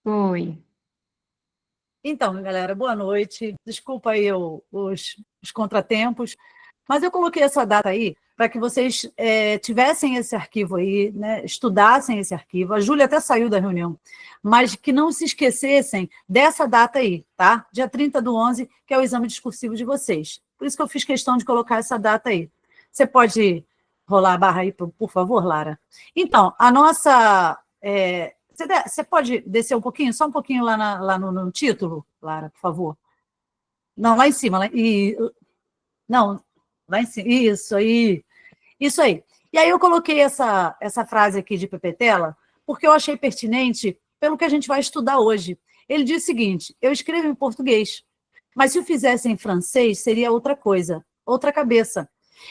Oi. Então, galera, boa noite. Desculpa aí os contratempos, mas eu coloquei essa data aí para que vocês tivessem esse arquivo aí, né, estudassem esse arquivo. A Júlia até saiu da reunião, mas que não se esquecessem dessa data aí, tá? Dia 30/11, que é o exame discursivo de vocês. Por isso que eu fiz questão de colocar essa data aí. Você pode rolar a barra aí, por favor, Lara? Então, a nossa você pode descer um pouquinho, só um pouquinho lá no título, Lara, por favor? Não, lá em cima. Não, lá em cima. Isso aí. Isso aí. E aí eu coloquei essa frase aqui de Pepetela, porque eu achei pertinente pelo que a gente vai estudar hoje. Ele diz o seguinte: eu escrevo em português, mas se o fizesse em francês, seria outra coisa, outra cabeça.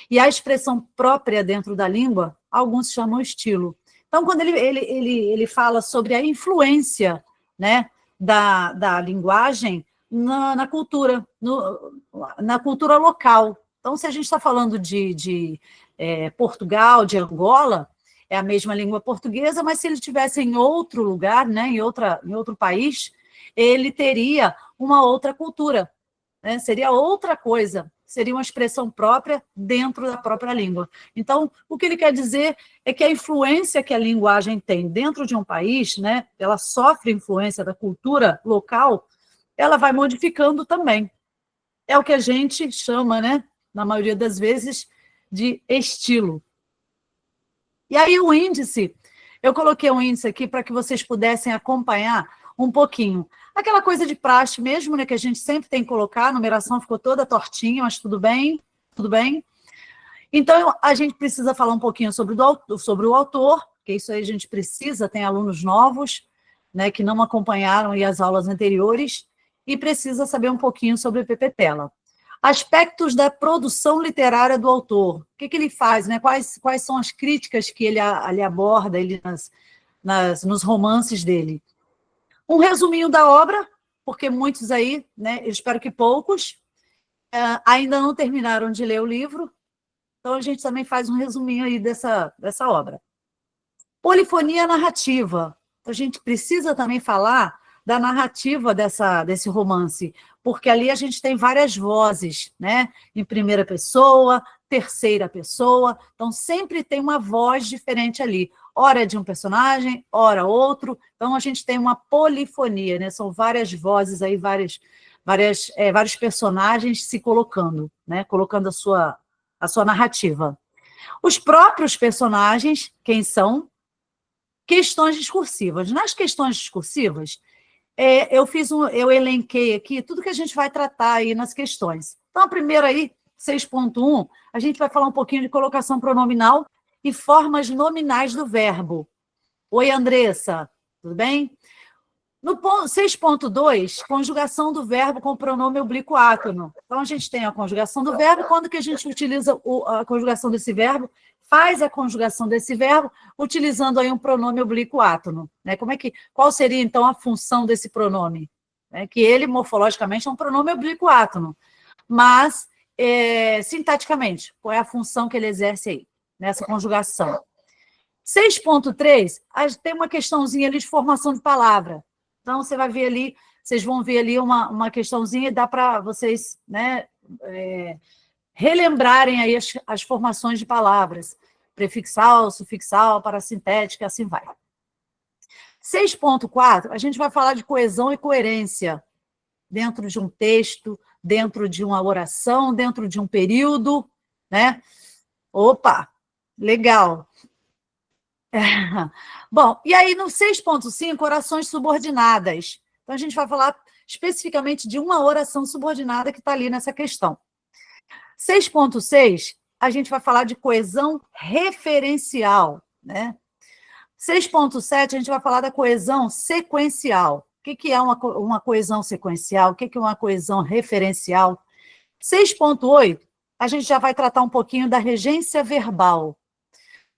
E a expressão própria dentro da língua, alguns chamam estilo. Então, quando ele fala sobre a influência, né, da linguagem na cultura, na cultura local. Então, se a gente está falando de Portugal, de Angola, é a mesma língua portuguesa, mas se ele estivesse em outro lugar, né, em outro país, ele teria uma outra cultura, né? Seria outra coisa, seria uma expressão própria dentro da própria língua. Então, o que ele quer dizer é que a influência que a linguagem tem dentro de um país, né, ela sofre influência da cultura local, ela vai modificando também. É o que a gente chama, né, na maioria das vezes, de estilo. E aí o índice, eu coloquei um índice aqui para que vocês pudessem acompanhar um pouquinho. Aquela coisa de praxe mesmo, né, que a gente sempre tem que colocar, a numeração ficou toda tortinha, mas tudo bem, tudo bem. Então, a gente precisa falar um pouquinho sobre o autor, que isso aí a gente precisa, tem alunos novos, né, que não acompanharam as aulas anteriores, e precisa saber um pouquinho sobre Pepetela. Aspectos da produção literária do autor. O que ele faz, né? Quais são as críticas que ele aborda nos romances dele? Um resuminho da obra, porque muitos aí, né, eu espero que poucos, ainda não terminaram de ler o livro, então a gente também faz um resuminho aí dessa obra. Polifonia narrativa. A gente precisa também falar da narrativa desse romance, porque ali a gente tem várias vozes, né? Em primeira pessoa, terceira pessoa, então sempre tem uma voz diferente ali. Ora é de um personagem, ora outro, então a gente tem uma polifonia, né? São várias vozes aí, vários personagens se colocando, né? Colocando a sua narrativa. Os próprios personagens, quem são? Questões discursivas. Nas questões discursivas, eu elenquei aqui tudo que a gente vai tratar aí nas questões. Então, a primeira aí, 6.1, a gente vai falar um pouquinho de colocação pronominal e formas nominais do verbo. Oi, Andressa, tudo bem? No 6.2, conjugação do verbo com o pronome oblíquo átono. Então, a gente tem a conjugação do verbo, quando que a gente utiliza a conjugação desse verbo, faz a conjugação desse verbo, utilizando aí um pronome oblíquo átono. Né? Qual seria, então, a função desse pronome? Que ele, morfologicamente, é um pronome oblíquo átono, mas, sintaticamente, qual é a função que ele exerce aí, nessa conjugação? 6.3, tem uma questãozinha ali de formação de palavra. Então, vocês vão ver ali uma questãozinha e dá para vocês, né, relembrarem aí as formações de palavras, prefixal, sufixal, parasintética, assim vai. 6.4, a gente vai falar de coesão e coerência dentro de um texto, dentro de uma oração, dentro de um período, né? Opa, legal. Bom, e aí no 6.5, orações subordinadas. Então, a gente vai falar especificamente de uma oração subordinada que está ali nessa questão. 6.6, a gente vai falar de coesão referencial, né? 6.7, a gente vai falar da coesão sequencial. O que é uma coesão sequencial? O que é uma coesão referencial? 6.8, a gente já vai tratar um pouquinho da regência verbal.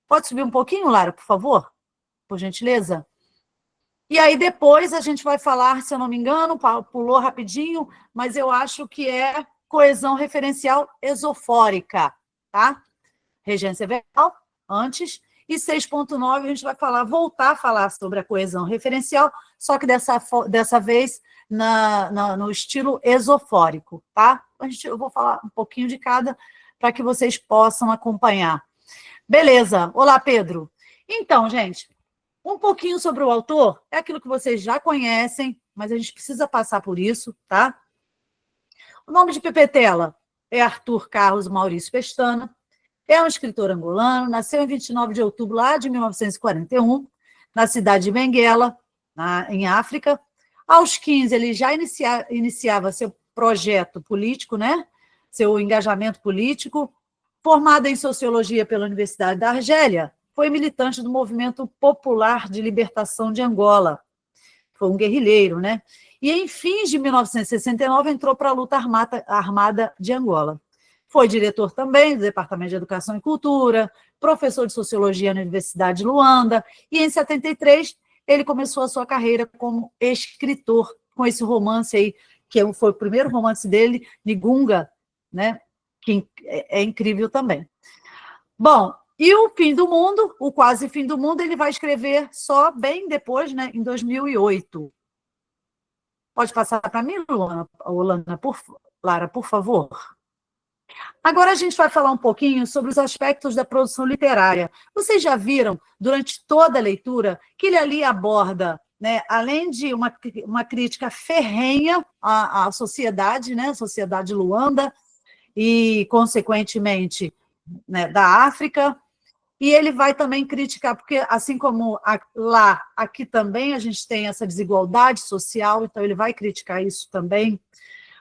Pode subir um pouquinho, Lara, por favor? Por gentileza? E aí depois a gente vai falar, se eu não me engano, pulou rapidinho, mas eu acho que é coesão referencial esofórica, tá? Regência verbal, antes, E 6.9 a gente vai voltar a falar sobre a coesão referencial, só que dessa vez no estilo esofórico, tá? Eu vou falar um pouquinho de cada para que vocês possam acompanhar. Beleza. Olá, Pedro. Então, gente, um pouquinho sobre o autor, é aquilo que vocês já conhecem, mas a gente precisa passar por isso, tá? O nome de Pepetela é Arthur Carlos Maurício Pestana, é um escritor angolano, nasceu em 29 de outubro lá de 1941, na cidade de Benguela, em África. Aos 15, ele já iniciava seu projeto político, né? Seu engajamento político. Formado em Sociologia pela Universidade da Argélia, foi militante do Movimento Popular de Libertação de Angola. Foi um guerrilheiro, né? E em fins de 1969 entrou para a luta armada de Angola. Foi diretor também do Departamento de Educação e Cultura, professor de Sociologia na Universidade de Luanda, e em 73 ele começou a sua carreira como escritor, com esse romance aí, que foi o primeiro romance dele, Nigunga, né? Que é incrível também. Bom, e o Fim do Mundo, o Quase Fim do Mundo, ele vai escrever só bem depois, né, em 2008. Pode passar para mim, Lara, por favor? Agora a gente vai falar um pouquinho sobre os aspectos da produção literária. Vocês já viram, durante toda a leitura, que ele ali aborda, né, além de uma crítica ferrenha à sociedade, né, sociedade Luanda, e, consequentemente, né, da África, e ele vai também criticar, porque assim como aqui também a gente tem essa desigualdade social, então ele vai criticar isso também,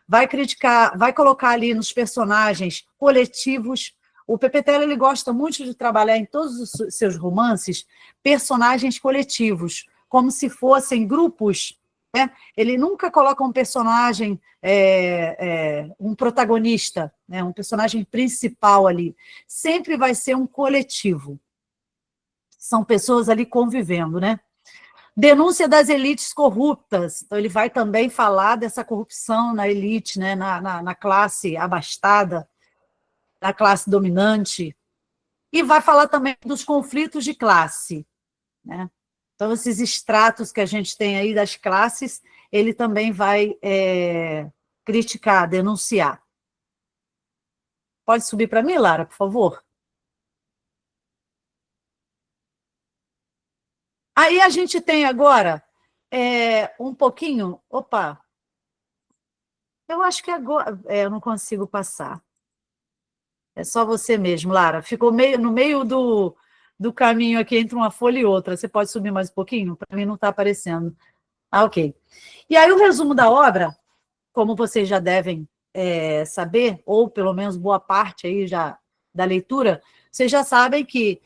vai colocar ali nos personagens coletivos. O Pepetela, ele gosta muito de trabalhar em todos os seus romances personagens coletivos, como se fossem grupos, né? Ele nunca coloca um personagem, um protagonista, né? Um personagem principal ali. Sempre vai ser um coletivo. São pessoas ali convivendo, né? Denúncia das elites corruptas. Então, ele vai também falar dessa corrupção na elite, né? na classe abastada, na classe dominante. E vai falar também dos conflitos de classe, né? Então, esses estratos que a gente tem aí das classes, ele também vai criticar, denunciar. Pode subir para mim, Lara, por favor? Aí a gente tem agora um pouquinho... Opa! Eu acho que agora... eu não consigo passar. É só você mesmo, Lara. Ficou no meio do caminho aqui entre uma folha e outra. Você pode subir mais um pouquinho? Para mim não está aparecendo. Ah, ok. E aí o resumo da obra, como vocês já devem saber, ou pelo menos boa parte aí já da leitura, vocês já sabem que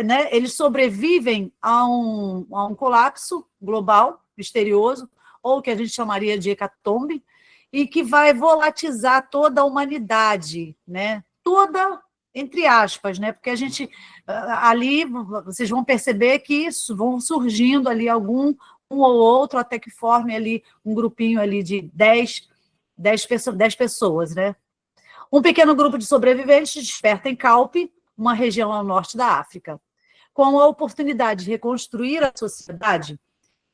né, eles sobrevivem a um colapso global, misterioso, ou que a gente chamaria de hecatombe, e que vai volatizar toda a humanidade, né? Toda, entre aspas, né? Porque a gente, ali, vocês vão perceber que isso, vão surgindo ali um ou outro, até que forme ali um grupinho ali de 10 pessoas, né? Um pequeno grupo de sobreviventes desperta em Calpe, uma região ao norte da África. Com a oportunidade de reconstruir a sociedade,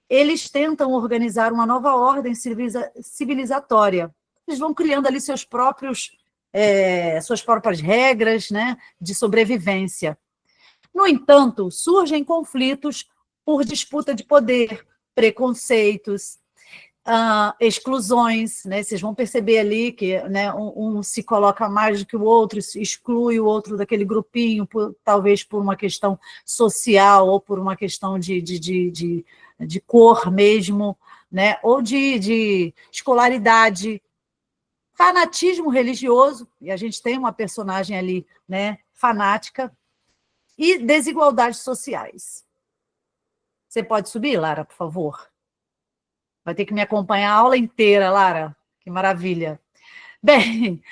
eles tentam organizar uma nova ordem civilizatória. Eles vão criando ali suas próprias regras, né, de sobrevivência. No entanto, surgem conflitos por disputa de poder, preconceitos, exclusões, né? Vocês vão perceber ali que, né, um se coloca mais do que o outro, exclui o outro daquele grupinho, talvez por uma questão social ou por uma questão de cor mesmo, né? Ou de escolaridade, fanatismo religioso, e a gente tem uma personagem ali, né, fanática, e desigualdades sociais. Você pode subir, Lara, por favor? Vai ter que me acompanhar a aula inteira, Lara. Que maravilha. Bem,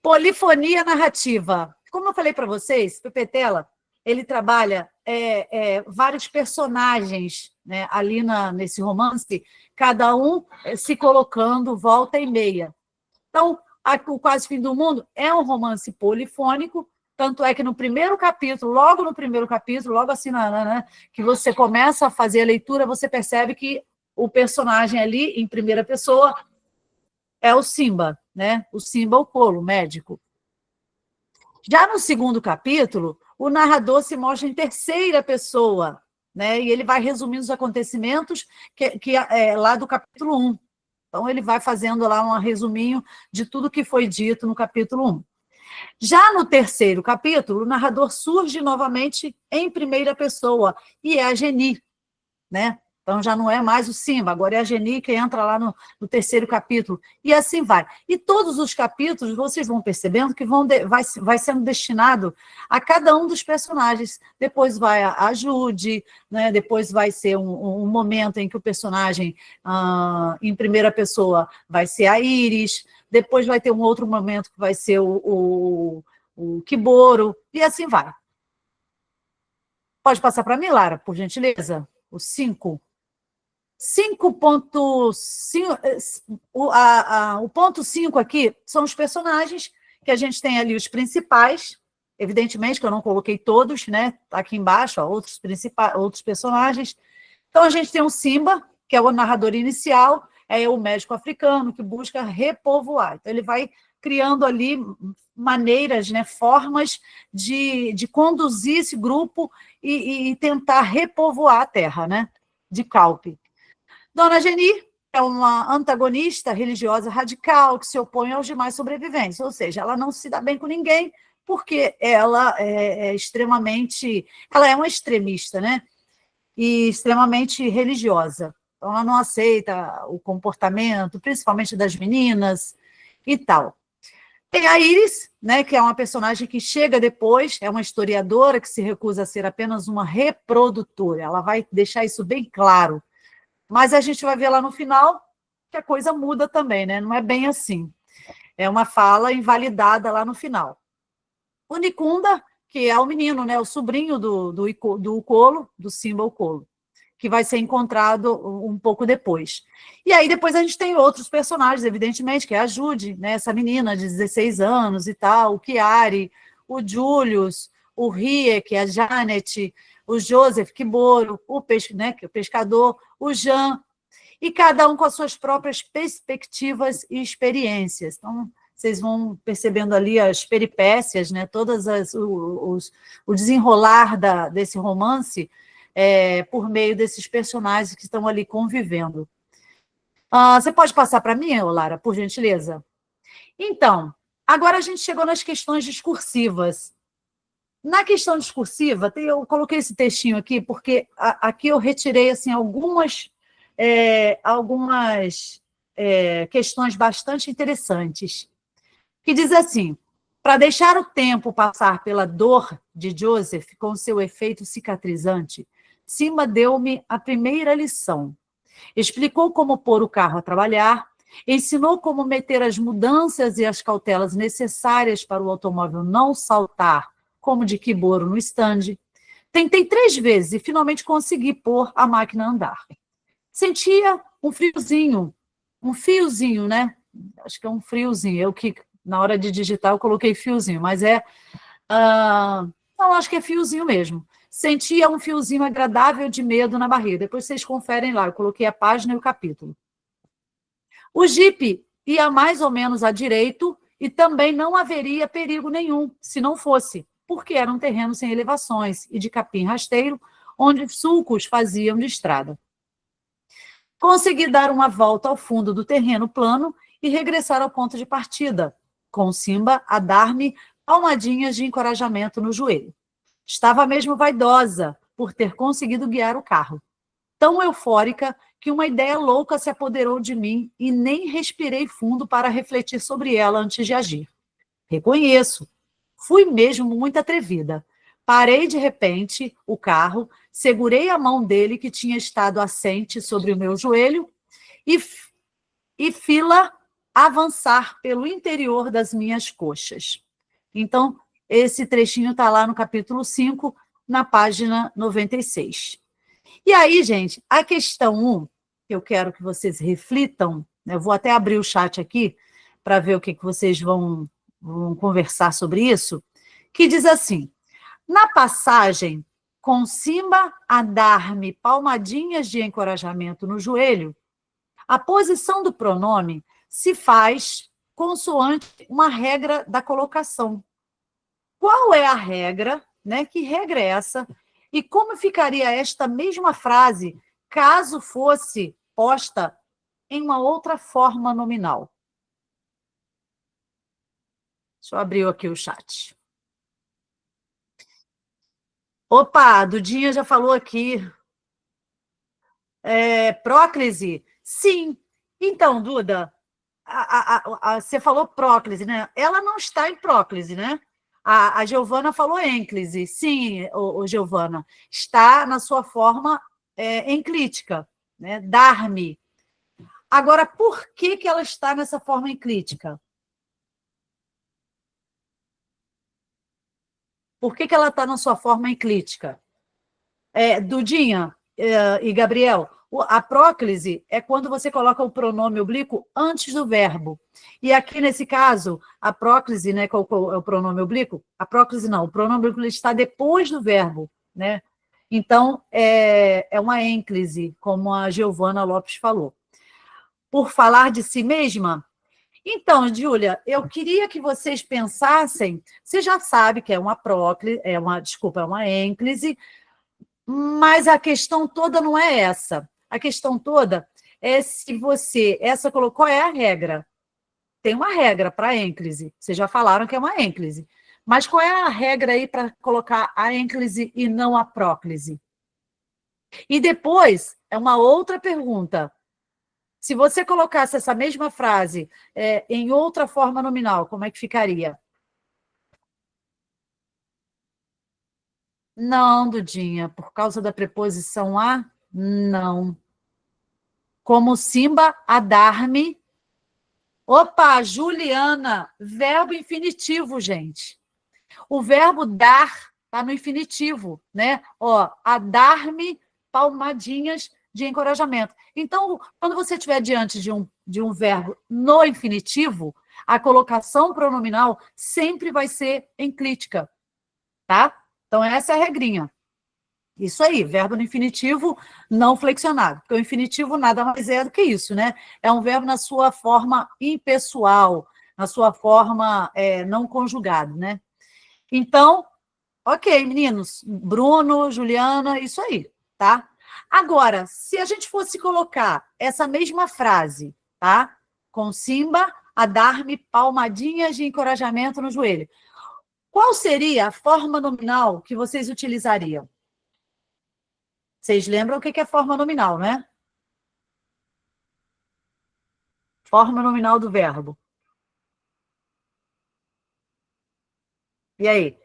polifonia narrativa. Como eu falei para vocês, Pepetela, ele trabalha vários personagens, né, ali nesse romance, cada um se colocando volta e meia. Então, o Quase Fim do Mundo é um romance polifônico, Tanto é que no primeiro capítulo, logo no primeiro capítulo, logo assim, que você começa a fazer a leitura, você percebe que o personagem ali, em primeira pessoa, é o Simba, né? O Simba, o Colo, o médico. Já no segundo capítulo, o narrador se mostra em terceira pessoa, né? E ele vai resumindo os acontecimentos que é lá do capítulo 1. Então, ele vai fazendo lá um resuminho de tudo que foi dito no capítulo 1. Já no terceiro capítulo, o narrador surge novamente em primeira pessoa, e é a Geni, né? Então, já não é mais o Simba, agora é a Geni que entra lá no terceiro capítulo, e assim vai. E todos os capítulos, vocês vão percebendo que vai sendo destinado a cada um dos personagens. Depois vai a Jude, né? Depois vai ser um momento em que o personagem, em primeira pessoa, vai ser a Iris, depois vai ter um outro momento que vai ser o Kiboro, e assim vai. Pode passar para mim, Lara, por gentileza? O 5. 5.5, o ponto 5 aqui são os personagens, que a gente tem ali os principais, evidentemente que eu não coloquei todos, né? Tá aqui embaixo, ó, outros personagens. Então, a gente tem o Simba, que é o narrador inicial, é o médico africano que busca repovoar. Então, ele vai criando ali maneiras, né, formas de conduzir esse grupo e tentar repovoar a terra, né, de Calpe. Dona Geni é uma antagonista religiosa radical que se opõe aos demais sobreviventes, ou seja, ela não se dá bem com ninguém porque ela é extremamente... Ela é uma extremista, né? E extremamente religiosa. Então, ela não aceita o comportamento, principalmente das meninas e tal. Tem a Iris, né, que é uma personagem que chega depois, é uma historiadora que se recusa a ser apenas uma reprodutora. Ela vai deixar isso bem claro. Mas a gente vai ver lá no final que a coisa muda também, né? Não é bem assim. É uma fala invalidada lá no final. O Nicunda, que é o menino, né? O sobrinho do Colo, do Simba o Colo, que vai ser encontrado um pouco depois. E aí depois a gente tem outros personagens, evidentemente, que é a Jude, né? Essa menina de 16 anos e tal, o Chiari, o Julius, o Rie, que é a Janet, o Joseph Kiboro, o pescador, o Jean, e cada um com as suas próprias perspectivas e experiências. Então, vocês vão percebendo ali as peripécias, né, o desenrolar desse romance por meio desses personagens que estão ali convivendo. Você pode passar para mim, Lara, por gentileza? Então, agora a gente chegou nas questões discursivas. Na questão discursiva, eu coloquei esse textinho aqui, porque aqui eu retirei assim, algumas questões bastante interessantes, que diz assim: para deixar o tempo passar pela dor de Joseph com seu efeito cicatrizante, Simba deu-me a primeira lição. Explicou como pôr o carro a trabalhar, ensinou como meter as mudanças e as cautelas necessárias para o automóvel não saltar, como de Kiboro no estande. Tentei 3 vezes e finalmente consegui pôr a máquina a andar. Sentia um fiozinho, né? Acho que é um friozinho. Eu que, na hora de digitar, eu coloquei fiozinho, mas não, acho que é fiozinho mesmo. Sentia um fiozinho agradável de medo na barriga. Depois vocês conferem lá, eu coloquei a página e o capítulo. O jipe ia mais ou menos à direito e também não haveria perigo nenhum, se não fosse, porque era um terreno sem elevações e de capim rasteiro, onde sulcos faziam de estrada. Consegui dar uma volta ao fundo do terreno plano e regressar ao ponto de partida, com Simba a dar-me palmadinhas de encorajamento no joelho. Estava mesmo vaidosa por ter conseguido guiar o carro. Tão eufórica que uma ideia louca se apoderou de mim e nem respirei fundo para refletir sobre ela antes de agir. Reconheço, fui mesmo muito atrevida. Parei de repente o carro, segurei a mão dele que tinha estado assente sobre o meu joelho e fila avançar pelo interior das minhas coxas. Então, esse trechinho está lá no capítulo 5, na página 96. E aí, gente, a questão 1, que eu quero que vocês reflitam, né, eu vou até abrir o chat aqui para ver o que vocês vão conversar sobre isso, que diz assim: na passagem, consima a dar-me palmadinhas de encorajamento no joelho, a posição do pronome se faz consoante uma regra da colocação. Qual é a regra, né? Que regra é essa? E como ficaria esta mesma frase caso fosse posta em uma outra forma nominal? Deixa eu abrir aqui o chat. Opa, a Dudinha já falou aqui. Próclise? Sim. Então, Duda, você falou próclise, né? Ela não está em próclise, né? A Giovana falou ênclise. Sim, Giovana, está na sua forma enclítica, né? Dar-me. Agora, por que ela está nessa forma enclítica? Por que ela está na sua forma enclítica? Dudinha e Gabriel, a próclise é quando você coloca o pronome oblíquo antes do verbo. E aqui, nesse caso, a próclise, né, qual é o pronome oblíquo? A próclise não, o pronome oblíquo está depois do verbo, né? Então, é uma ênclise, como a Giovana Lopes falou. Por falar de si mesma, então, Júlia, eu queria que vocês pensassem, você já sabe que é uma próclise, é uma ênclise, mas a questão toda não é essa. A questão toda é se você. Qual é a regra? Tem uma regra para a ênclise. Vocês já falaram que é uma ênclise. Mas qual é a regra aí para colocar a ênclise e não a próclise? E depois, é uma outra pergunta. Se você colocasse essa mesma frase em outra forma nominal, como é que ficaria? Não, Dudinha, por causa da preposição a, não. Como Simba a dar-me. Opa, Juliana, verbo infinitivo, gente. O verbo dar está no infinitivo, né? Ó, a dar-me palmadinhas de encorajamento. Então, quando você estiver diante de um verbo no infinitivo, a colocação pronominal sempre vai ser enclítica, tá? Então, essa é a regrinha. Isso aí, verbo no infinitivo não flexionado, porque o infinitivo nada mais é do que isso, né? É um verbo na sua forma impessoal, na sua forma não conjugado, né? Então, ok, meninos, Bruno, Juliana, isso aí, tá? Agora, se a gente fosse colocar essa mesma frase, tá? Com Simba a dar-me palmadinhas de encorajamento no joelho. Qual seria a forma nominal que vocês utilizariam? Vocês lembram o que é forma nominal, né? Forma nominal do verbo. E aí?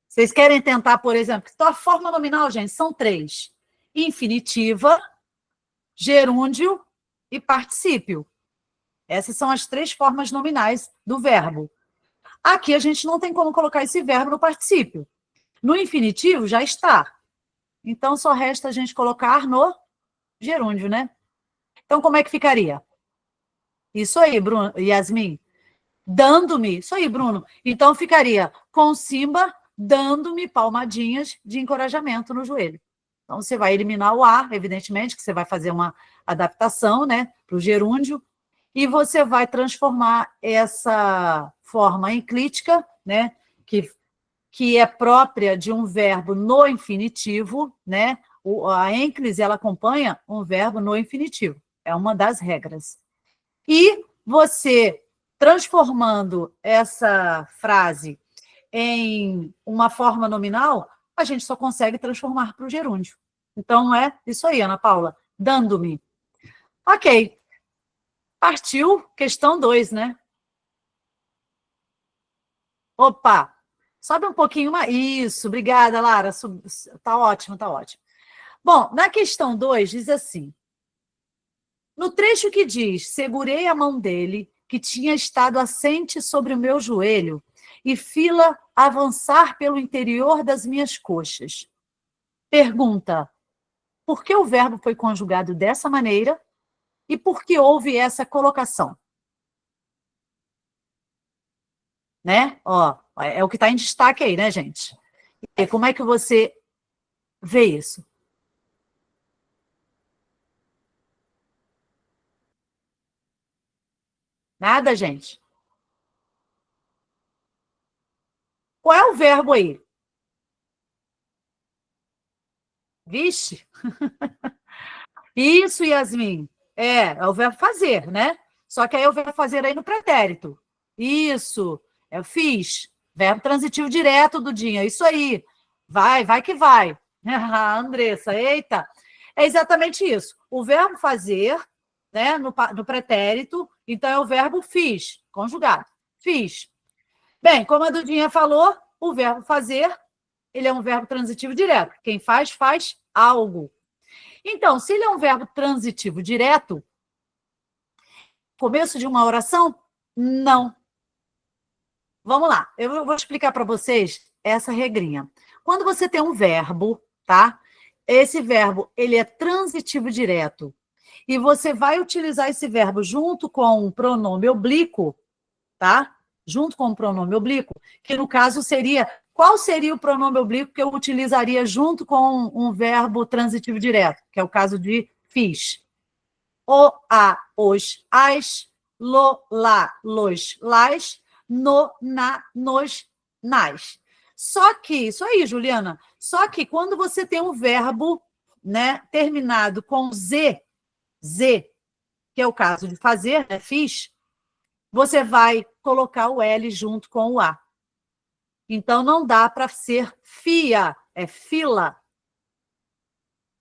Vocês querem tentar, por exemplo, então a forma nominal, gente, são três: infinitiva, gerúndio e particípio. Essas são as três formas nominais do verbo. Aqui a gente não tem como colocar esse verbo no particípio. No infinitivo já está. Então só resta a gente colocar no gerúndio, né? Então como é que ficaria? Isso aí, Bruno, Yasmin. Dando-me. Isso aí, Bruno. Então ficaria com Simba dando-me palmadinhas de encorajamento no joelho. Então você vai eliminar o A, evidentemente, que você vai fazer uma adaptação, né, para o gerúndio, e você vai transformar essa forma enclítica, né, que é própria de um verbo no infinitivo, né? A ênclise ela acompanha um verbo no infinitivo. É uma das regras. E você transformando essa frase em uma forma nominal, a gente só consegue transformar para o gerúndio. Então, é isso aí, Ana Paula. Dando-me. Ok. Partiu questão 2, né? Opa! Sobe um pouquinho mais. Isso, obrigada, Lara. Tá ótimo, tá ótimo. Bom, na questão 2 diz assim: no trecho que diz, segurei a mão dele, que tinha estado assente sobre o meu joelho, e fila avançar pelo interior das minhas coxas. Pergunta: por que o verbo foi conjugado dessa maneira e por que houve essa colocação? né? Ó, é o que está em destaque aí, né, gente? E como é que você vê isso? Nada, gente. Qual é o verbo aí? Vixe. Isso, Yasmin. É o verbo fazer, né? Só que aí é o verbo fazer aí no pretérito. Isso. É o fiz. Verbo transitivo direto, Dudinha. Isso aí. Vai que vai. Ah, Andressa, eita. É exatamente isso. O verbo fazer, né, no pretérito, então é o verbo fiz, conjugado. Fiz. Bem, como a Dudinha falou, o verbo fazer, ele é um verbo transitivo direto. Quem faz, faz algo. Então, se ele é um verbo transitivo direto, começo de uma oração? Não. Vamos lá, eu vou explicar para vocês essa regrinha. Quando você tem um verbo, tá? Esse verbo, ele é transitivo direto. E você vai utilizar esse verbo junto com um pronome oblíquo, tá? Junto com o pronome oblíquo, que no caso seria... Qual seria o pronome oblíquo que eu utilizaria junto com um verbo transitivo direto? Que é o caso de fiz. O, a, os, as, lo, lá, los, las, no, na, nos, nas. Só que, isso aí, Juliana, só que quando você tem um verbo, né, terminado com z, que é o caso de fazer, né, fiz, você vai colocar o L junto com o A. Então, não dá para ser fia, é fila.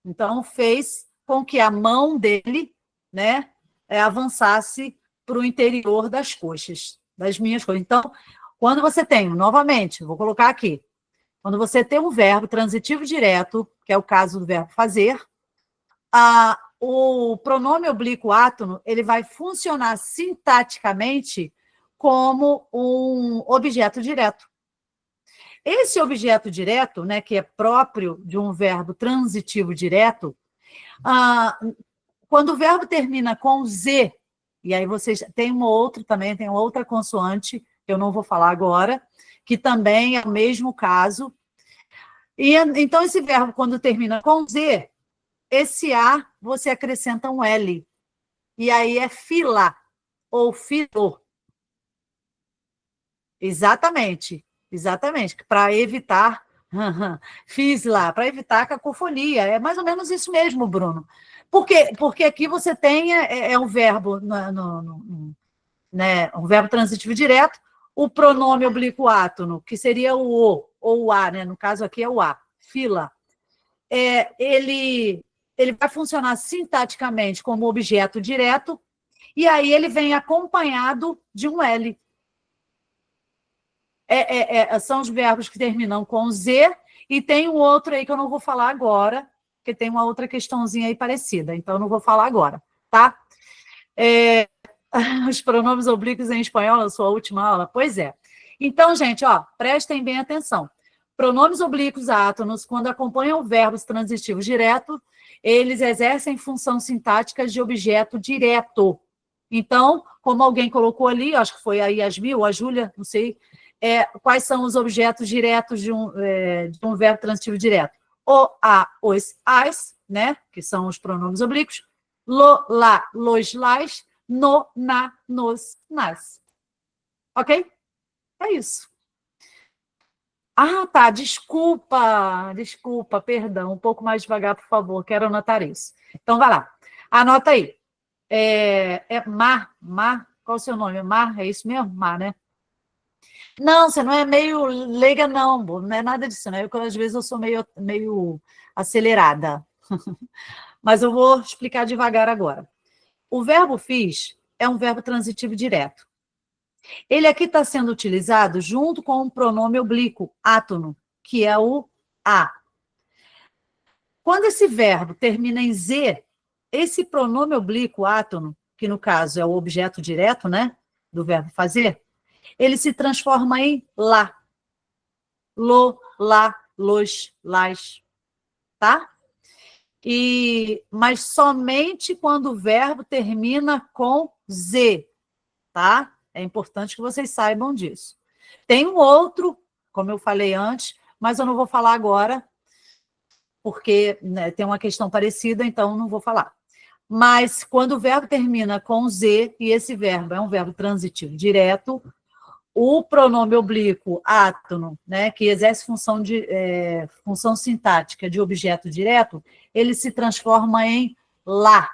Então, fez com que a mão dele, né, avançasse para o interior das coxas, das minhas coxas. Então, quando você tem, novamente, vou colocar aqui, quando você tem um verbo transitivo direto, que é o caso do verbo fazer, o pronome oblíquo átono, ele vai funcionar sintaticamente como um objeto direto. Esse objeto direto, né, que é próprio de um verbo transitivo direto, quando o verbo termina com Z, e aí vocês tem um outro também, tem outra consoante, que eu não vou falar agora, que também é o mesmo caso. E então, esse verbo, quando termina com Z, esse A, você acrescenta um L. E aí é fila, ou filo. Exatamente, para evitar, fiz lá, para evitar cacofonia. É mais ou menos isso mesmo, Bruno. Porque aqui você tem um verbo, né, um verbo transitivo direto, o pronome oblíquo átono, que seria o ou o a, né? No caso aqui é o a, fila. Ele vai funcionar sintaticamente como objeto direto, e aí ele vem acompanhado de um L. São os verbos que terminam com Z, e tem um outro aí que eu não vou falar agora, porque tem uma outra questãozinha aí parecida, então eu não vou falar agora, tá? Os pronomes oblíquos em espanhol, na sua última aula? Pois é. Então, gente, ó, prestem bem atenção. Pronomes oblíquos átonos, quando acompanham verbos transitivos direto, eles exercem função sintática de objeto direto. Então, como alguém colocou ali, acho que foi a Yasmin ou a Júlia, não sei, quais são os objetos diretos de um verbo transitivo direto? O, a, os, as, né, que são os pronomes oblíquos, lo, lá, los, las, no, na, nos, nas. Ok? É isso. Ah, tá, desculpa, perdão, um pouco mais devagar, por favor, quero anotar isso. Então, vai lá, anota aí. Mar, qual o seu nome? Mar, é isso mesmo? Mar, né? Não, você não é meio leiga, não, não é nada disso, né? Às vezes eu sou meio acelerada. Mas eu vou explicar devagar agora. O verbo fiz é um verbo transitivo direto. Ele aqui está sendo utilizado junto com um pronome oblíquo, átono, que é o a. Quando esse verbo termina em Z, esse pronome oblíquo, átono, que no caso é o objeto direto, né, do verbo fazer, ele se transforma em lá. Lo, lá, los, las, tá? Mas somente quando o verbo termina com Z, tá? É importante que vocês saibam disso. Tem um outro, como eu falei antes, mas eu não vou falar agora, porque, né, tem uma questão parecida, então não vou falar. Mas quando o verbo termina com Z, e esse verbo é um verbo transitivo direto, o pronome oblíquo átono, né, que exerce função sintática de objeto direto, ele se transforma em lá,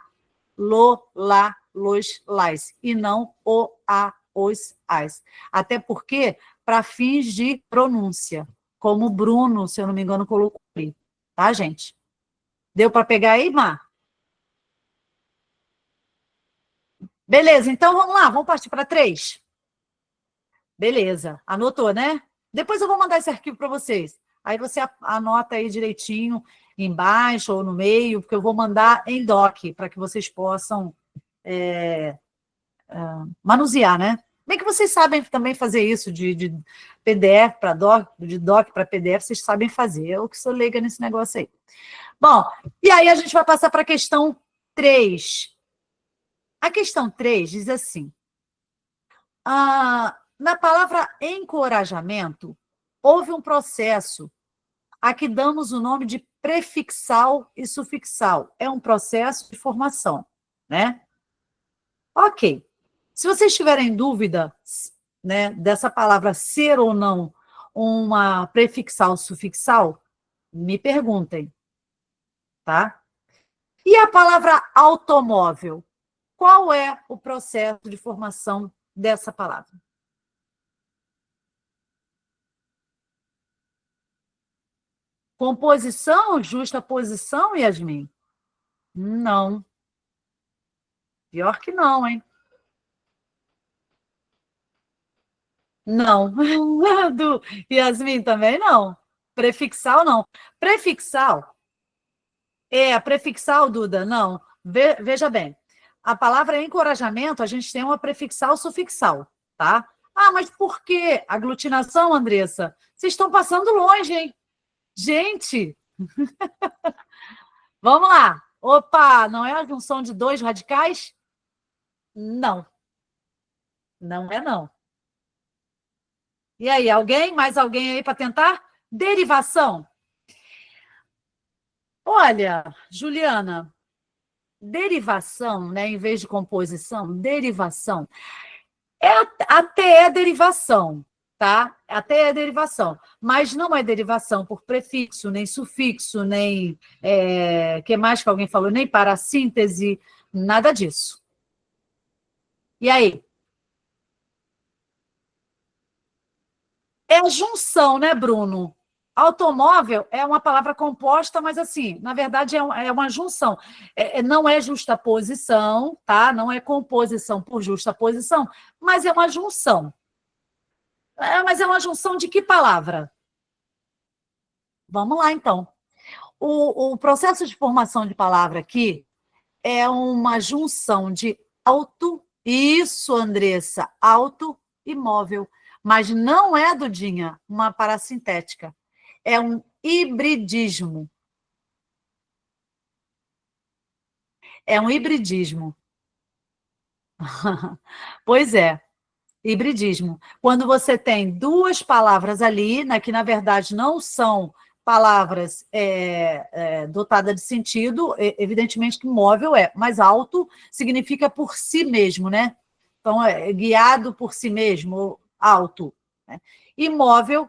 lo, lá, los, lás, e não o, a, os, as. Até porque, para fins de pronúncia, como o Bruno, se eu não me engano, colocou ali. Tá, gente? Deu para pegar aí, Mar? Beleza, então vamos lá, vamos partir para 3. Beleza, anotou, né? Depois eu vou mandar esse arquivo para vocês. Aí você anota aí direitinho, embaixo ou no meio, porque eu vou mandar em doc, para que vocês possam manusear, né? Bem que vocês sabem também fazer isso, de PDF para doc, de doc para PDF, vocês sabem fazer. Eu que sou leiga nesse negócio aí. Bom, e aí a gente vai passar para a questão 3. A questão 3 diz assim: na palavra encorajamento, houve um processo a que damos o nome de prefixal e sufixal. É um processo de formação, né? Ok. Se vocês tiverem dúvida, né, dessa palavra ser ou não uma prefixal sufixal, me perguntem, tá? E a palavra automóvel? Qual é o processo de formação dessa palavra? Composição, justaposição, Yasmin? Não. Pior que não, hein? Não. Do Yasmin também não. Prefixal, não. Prefixal prefixal, Duda? Não. Veja bem. A palavra encorajamento, a gente tem uma prefixal sufixal, tá? Ah, mas por que aglutinação, Andressa? Vocês estão passando longe, hein? Gente, vamos lá. Opa, não é a junção de dois radicais? Não, não é não. E aí, alguém? Mais alguém aí para tentar? Derivação. Olha, Juliana, derivação, né, em vez de composição, derivação. Até é derivação, tá? Até é derivação, mas não é derivação por prefixo, nem sufixo, nem que mais que alguém falou, nem parassíntese, nada disso. E aí? É a junção, né, Bruno? Automóvel é uma palavra composta, mas assim, na verdade é uma junção. Não é justaposição, tá? Não é composição por justaposição, mas é uma junção. Mas é uma junção de que palavra? Vamos lá, então. O processo de formação de palavra aqui é uma junção de auto, isso, Andressa, auto e móvel. Mas não é, Dudinha, uma parassintética. É um hibridismo. É um hibridismo. Pois é, hibridismo. Quando você tem duas palavras ali, né, que na verdade não são palavras dotadas de sentido, evidentemente que móvel mas alto significa por si mesmo, né? Então, guiado por si mesmo, alto. Né? Imóvel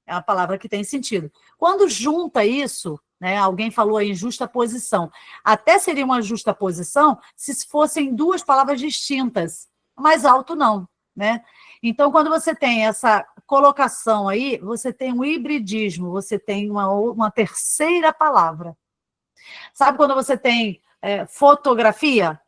é uma palavra que tem sentido. Quando junta isso, né, alguém falou aí em justa posição, até seria uma justa posição se fossem duas palavras distintas, mas alto não, né? Então, quando você tem essa colocação aí, você tem um hibridismo, você tem uma terceira palavra. Sabe quando você tem fotografia?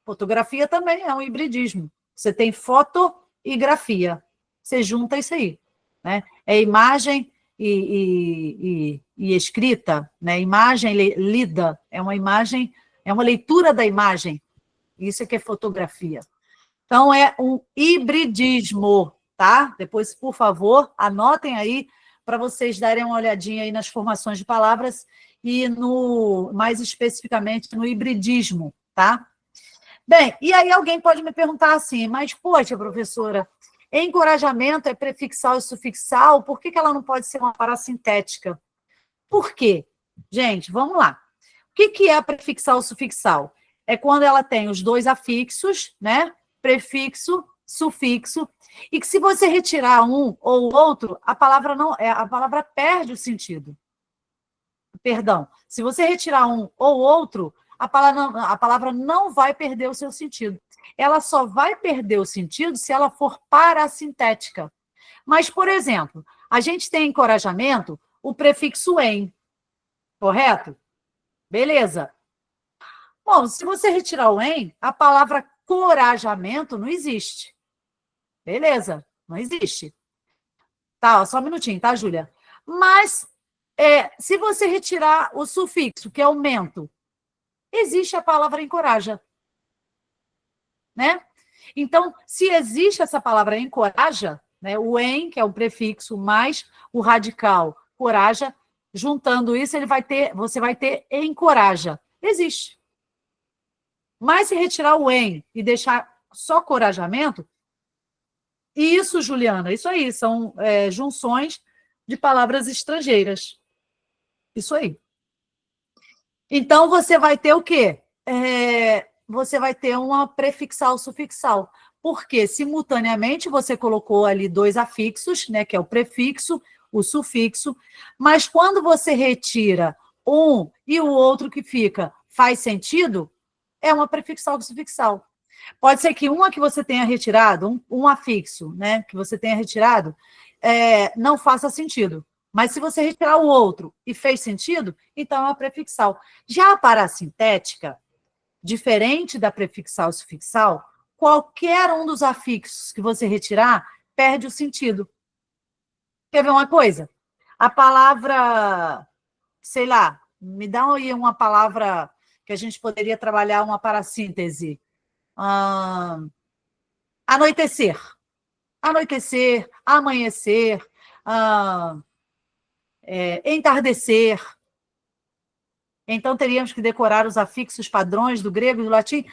Fotografia também é um hibridismo. Você tem foto e grafia. Você junta isso aí. Né? É imagem e escrita, né? Imagem lida, é uma imagem, é uma leitura da imagem. Isso é que é fotografia. Então, é um hibridismo, tá? Depois, por favor, anotem aí para vocês darem uma olhadinha aí nas formações de palavras e mais especificamente no hibridismo, tá? Bem, e aí alguém pode me perguntar assim, mas, poxa, professora, Encorajamento é prefixal e sufixal, por que ela não pode ser uma parasintética? Por quê? Gente, vamos lá. O que é a prefixal e sufixal? É quando ela tem os dois afixos, né? Prefixo, sufixo, e que se você retirar um ou outro, a palavra perde o sentido. Perdão, se você retirar um ou outro, a palavra não vai perder o seu sentido. Ela só vai perder o sentido se ela for parasintética. Mas, por exemplo, a gente tem encorajamento, o prefixo em, correto? Beleza. Bom, se você retirar o em, a palavra corajamento não existe. Beleza, não existe. Tá, só um minutinho, tá, Júlia? Mas, se você retirar o sufixo, que é o mento, existe a palavra encoraja, né? Então, se existe essa palavra encoraja, né, o em, que é o prefixo, mais o radical coraja, juntando isso, você vai ter encoraja. Existe. Mas se retirar o em e deixar só corajamento, isso, Juliana, isso aí, são junções de palavras estrangeiras. Isso aí. Então, você vai ter o quê? Você vai ter uma prefixal sufixal, porque simultaneamente você colocou ali dois afixos, né, que é o prefixo, o sufixo, mas quando você retira um e o outro que fica faz sentido, é uma prefixal sufixal. Pode ser que uma que você tenha retirado, um afixo, né, que você tenha retirado, não faça sentido. Mas se você retirar o outro e fez sentido, então é uma prefixal. Já a parasintética, diferente da prefixal e sufixal, qualquer um dos afixos que você retirar perde o sentido. Quer ver uma coisa? A palavra, sei lá, me dá aí uma palavra que a gente poderia trabalhar uma parassíntese. Anoitecer. Anoitecer, amanhecer, entardecer. Então, teríamos que decorar os afixos padrões do grego e do latim?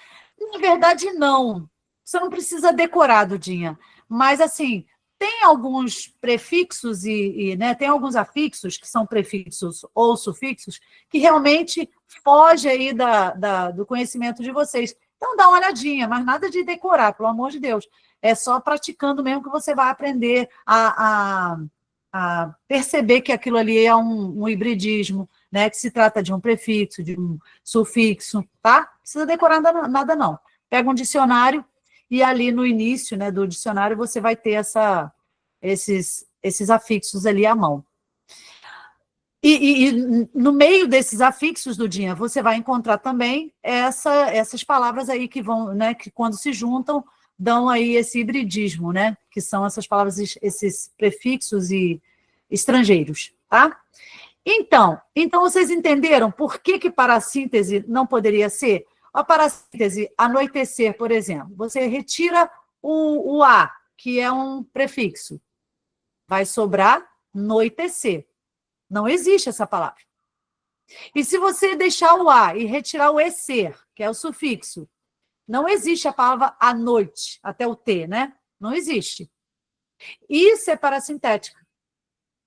Na verdade, não. Você não precisa decorar, Dudinha. Mas, assim, tem alguns prefixos né, tem alguns afixos que são prefixos ou sufixos que realmente fogem aí do conhecimento de vocês. Então, dá uma olhadinha, mas nada de decorar, pelo amor de Deus. É só praticando mesmo que você vai aprender a perceber que aquilo ali é um hibridismo, né, que se trata de um prefixo, de um sufixo, tá? Não precisa decorar nada, não. Pega um dicionário e ali no início, né, do dicionário você vai ter esses afixos ali à mão. E no meio desses afixos, Dudinha, você vai encontrar também essas palavras aí que vão, né, que quando se juntam, dão aí esse hibridismo, né, que são essas palavras, esses prefixos e estrangeiros, tá? Então vocês entenderam por que parassíntese não poderia ser? A parassíntese, anoitecer, por exemplo, você retira o A, que é um prefixo, vai sobrar noitecer. Não existe essa palavra. E se você deixar o A e retirar o ecer, que é o sufixo, não existe a palavra à noite, até o T, né? Não existe. Isso é parasintética.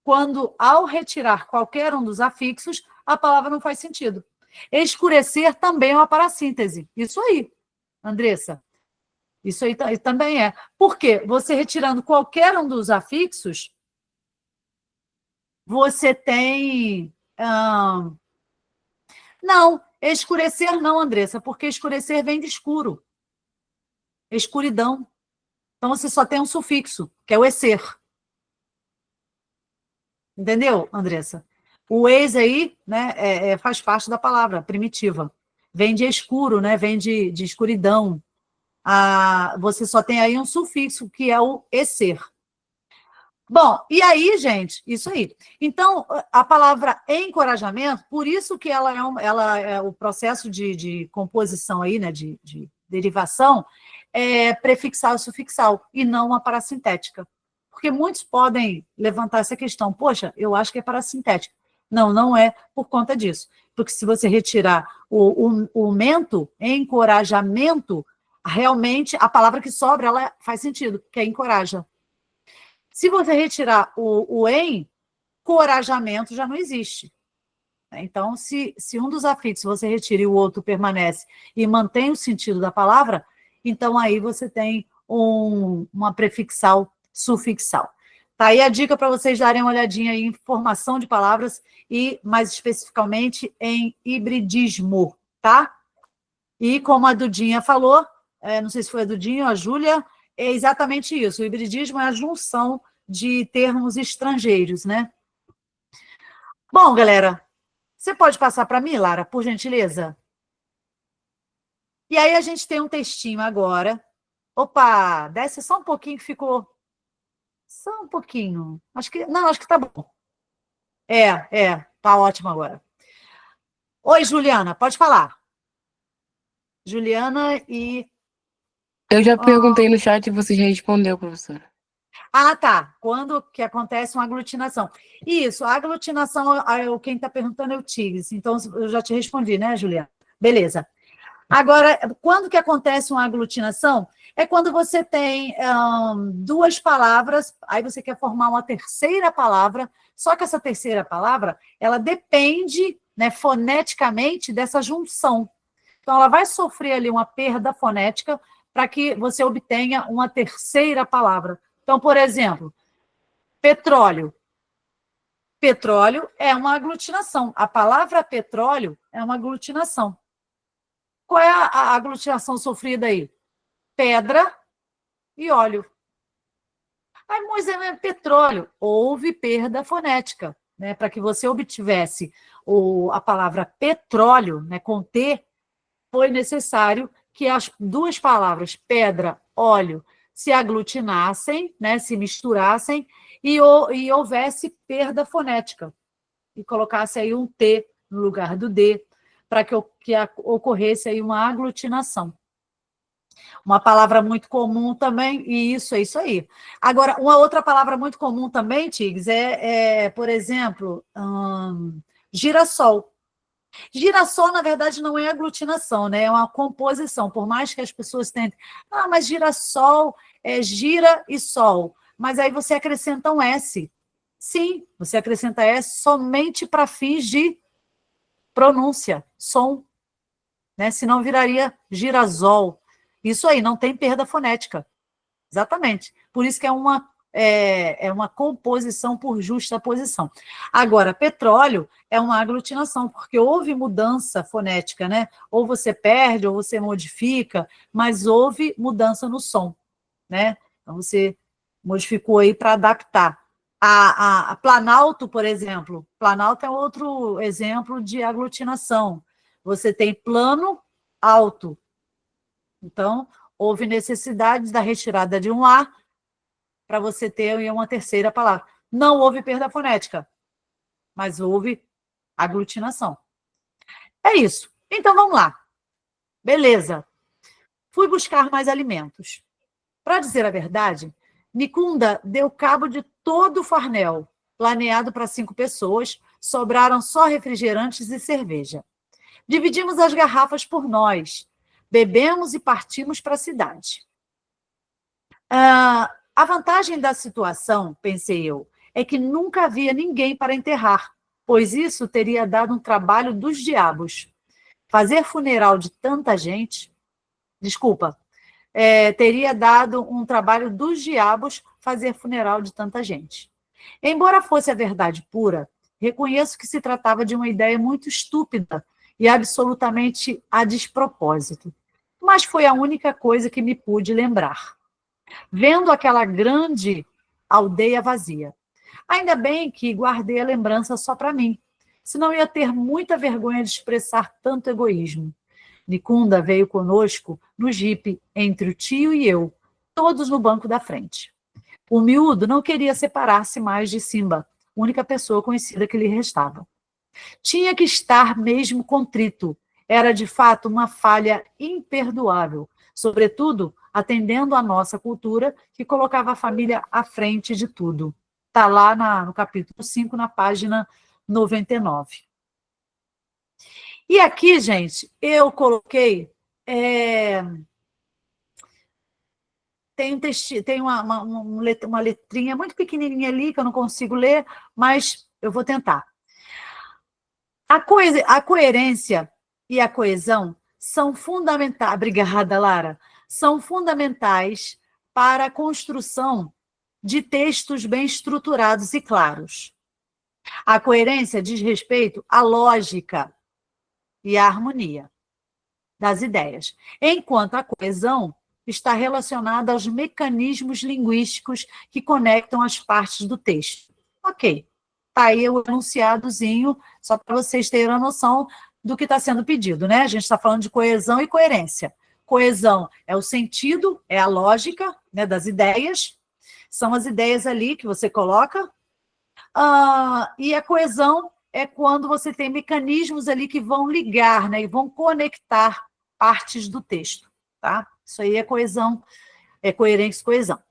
Quando, ao retirar qualquer um dos afixos, a palavra não faz sentido. Escurecer também é uma parassíntese. Isso aí, Andressa. Isso aí também é. Por quê? Você retirando qualquer um dos afixos, você tem... Não, escurecer não, Andressa, porque escurecer vem de escuro. Escuridão. Então, você só tem um sufixo, que é o ecer. Entendeu, Andressa? O ex aí, né, faz parte da palavra primitiva. Vem de escuro, né, vem de escuridão. Você só tem aí um sufixo, que é o ecer. Bom, e aí, gente, isso aí. Então, a palavra encorajamento, por isso que ela é o processo de composição aí, né, de derivação, é prefixal e sufixal, e não uma parasintética. Porque muitos podem levantar essa questão, poxa, eu acho que é parasintética. Não, não é por conta disso. Porque se você retirar o mento, encorajamento, realmente a palavra que sobra, ela faz sentido, que é encoraja. Se você retirar o em, corajamento já não existe. Então, se um dos afixos você retira e o outro permanece e mantém o sentido da palavra, então aí você tem uma prefixal, sufixal. Tá aí a dica para vocês darem uma olhadinha em formação de palavras e, mais especificamente, em hibridismo, tá? E como a Dudinha falou, não sei se foi a Dudinha ou a Júlia, é exatamente isso. O hibridismo é a junção de termos estrangeiros, né? Bom, galera, você pode passar para mim, Lara, por gentileza? E aí a gente tem um textinho agora. Opa, desce só um pouquinho que ficou. Só um pouquinho. Acho que tá bom. Tá ótimo agora. Oi, Juliana, pode falar. Juliana e. Eu já perguntei no chat e você já respondeu, professora. Ah, tá. Quando que acontece uma aglutinação? Isso, a aglutinação, quem está perguntando é o Tigres. Então, eu já te respondi, né, Juliana? Beleza. Agora, quando que acontece uma aglutinação? É quando você tem duas palavras, aí você quer formar uma terceira palavra, só que essa terceira palavra, ela depende, né, foneticamente dessa junção. Então, ela vai sofrer ali uma perda fonética para que você obtenha uma terceira palavra. Então, por exemplo, petróleo. Petróleo é uma aglutinação. A palavra petróleo é uma aglutinação. Qual é a aglutinação sofrida aí? Pedra e óleo. Aí, Moisés, é petróleo. Houve perda fonética, né? Para que você obtivesse a palavra petróleo, né, com T, foi necessário que as duas palavras, pedra, óleo, se aglutinassem, né, se misturassem, e houvesse perda fonética. E colocasse aí um T no lugar do D, para que ocorresse aí uma aglutinação. Uma palavra muito comum também, e isso é isso aí. Agora, uma outra palavra muito comum também, Tigres, por exemplo, girassol. Girassol, na verdade, não é aglutinação, né? É uma composição. Por mais que as pessoas tentem, mas girassol é gira e sol. Mas aí você acrescenta um S. Sim, você acrescenta S somente para fins de pronúncia, som, né? Senão viraria girasol. Isso aí, não tem perda fonética. Exatamente. Por isso que é uma composição por justa posição. Agora, petróleo é uma aglutinação, porque houve mudança fonética, né? Ou você perde, ou você modifica, mas houve mudança no som, né? Então, você modificou aí para adaptar. A Planalto, por exemplo, Planalto é outro exemplo de aglutinação. Você tem plano, alto. Então, houve necessidade da retirada de um A para você ter uma terceira palavra. Não houve perda fonética, mas houve aglutinação. É isso. Então, vamos lá. Beleza. Fui buscar mais alimentos. Para dizer a verdade, Nicunda deu cabo de todo o farnel, planeado para 5 pessoas, sobraram só refrigerantes e cerveja. Dividimos as garrafas por nós, bebemos e partimos para a cidade. A vantagem da situação, pensei eu, é que nunca havia ninguém para enterrar, pois isso teria dado um trabalho dos diabos. Fazer funeral de tanta gente, desculpa, teria dado um trabalho dos diabos fazer funeral de tanta gente. Embora fosse a verdade pura, reconheço que se tratava de uma ideia muito estúpida e absolutamente a despropósito. Mas foi a única coisa que me pude lembrar vendo aquela grande aldeia vazia. Ainda bem que guardei a lembrança só para mim, senão ia ter muita vergonha de expressar tanto egoísmo. Nicunda veio conosco no jipe entre o tio e eu, todos no banco da frente. O miúdo não queria separar-se mais de Simba, única pessoa conhecida que lhe restava. Tinha que estar mesmo contrito. Era, de fato, uma falha imperdoável, sobretudo atendendo à nossa cultura, que colocava a família à frente de tudo. Está lá no capítulo 5, na página 99. E aqui, gente, eu coloquei tem uma letrinha muito pequenininha ali, que eu não consigo ler, mas eu vou tentar. A coerência e a coesão são fundamentais. Obrigada, Lara. São fundamentais para a construção de textos bem estruturados e claros. A coerência diz respeito à lógica e à harmonia das ideias, enquanto a coesão está relacionada aos mecanismos linguísticos que conectam as partes do texto. Ok, está aí o enunciadozinho, só para vocês terem a noção do que está sendo pedido, né? A gente está falando de coesão e coerência. Coesão é o sentido, é a lógica, né, das ideias, são as ideias ali que você coloca, e a coesão é quando você tem mecanismos ali que vão ligar, né, e vão conectar partes do texto, tá? Isso aí é coesão, é coerência e coesão.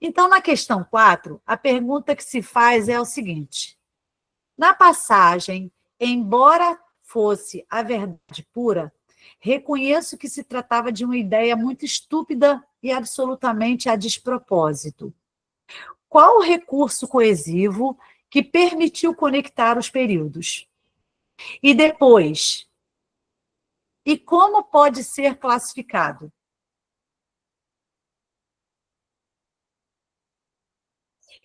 Então, na questão 4, a pergunta que se faz é o seguinte: na passagem, embora fosse a verdade pura, reconheço que se tratava de uma ideia muito estúpida e absolutamente a despropósito. Qual o recurso coesivo que permitiu conectar os períodos? E depois, e como pode ser classificado?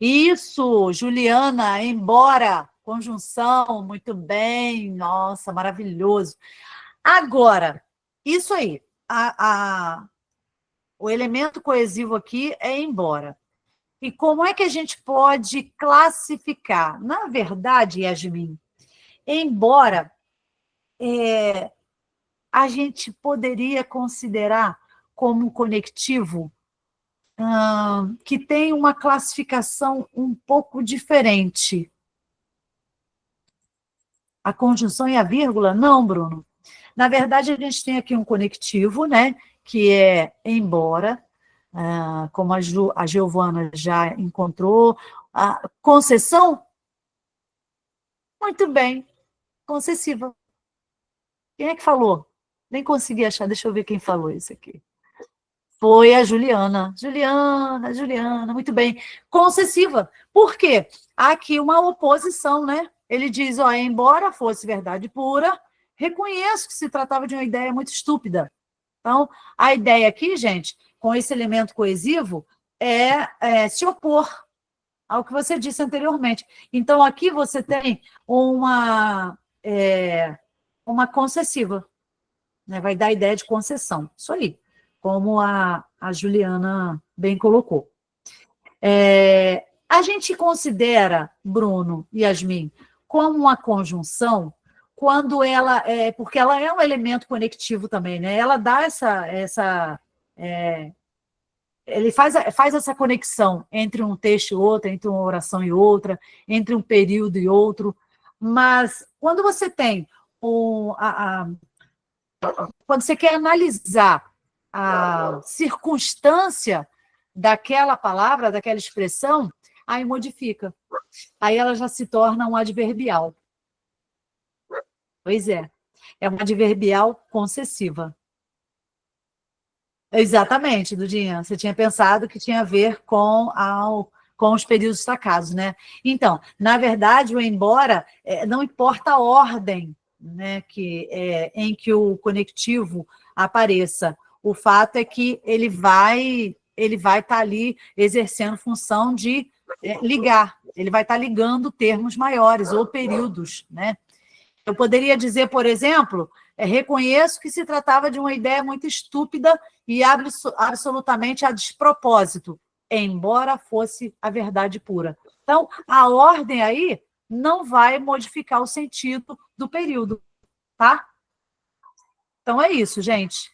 Isso, Juliana, embora, conjunção, muito bem, nossa, maravilhoso. Agora, isso aí, o elemento coesivo aqui é embora. E como é que a gente pode classificar? Na verdade, Yasmin, embora a gente poderia considerar como conectivo que tem uma classificação um pouco diferente. A conjunção e a vírgula? Não, Bruno. Na verdade, a gente tem aqui um conectivo, né, que é embora, como a Giovana já encontrou. A concessão? Muito bem, concessiva. Quem é que falou? Nem consegui achar, deixa eu ver quem falou isso aqui. Foi a Juliana. Juliana, muito bem. Concessiva. Por quê? Há aqui uma oposição, né? Ele diz, embora fosse verdade pura, reconheço que se tratava de uma ideia muito estúpida. Então, a ideia aqui, gente, com esse elemento coesivo, é se opor ao que você disse anteriormente. Então, aqui você tem uma concessiva, né? Vai dar a ideia de concessão. Isso aí, como a Juliana bem colocou. A gente considera, Bruno e Yasmin, como uma conjunção quando ela porque ela é um elemento conectivo também, né? Ela dá ele faz essa conexão entre um texto e outro, entre uma oração e outra, entre um período e outro, mas quando você tem quando você quer analisar a circunstância daquela palavra, daquela expressão, aí modifica. Aí ela já se torna um adverbial. Pois é uma adverbial concessiva. Exatamente, Dudinha. Você tinha pensado que tinha a ver com os períodos destacados, né? Então, na verdade, o embora não importa a ordem, né, em que o conectivo apareça. O fato é que ele vai estar ali exercendo função de ligar. Ele vai estar ligando termos maiores ou períodos, né? Eu poderia dizer, por exemplo, reconheço que se tratava de uma ideia muito estúpida e absolutamente a despropósito, embora fosse a verdade pura. Então, a ordem aí não vai modificar o sentido do período, tá? Então, é isso, gente.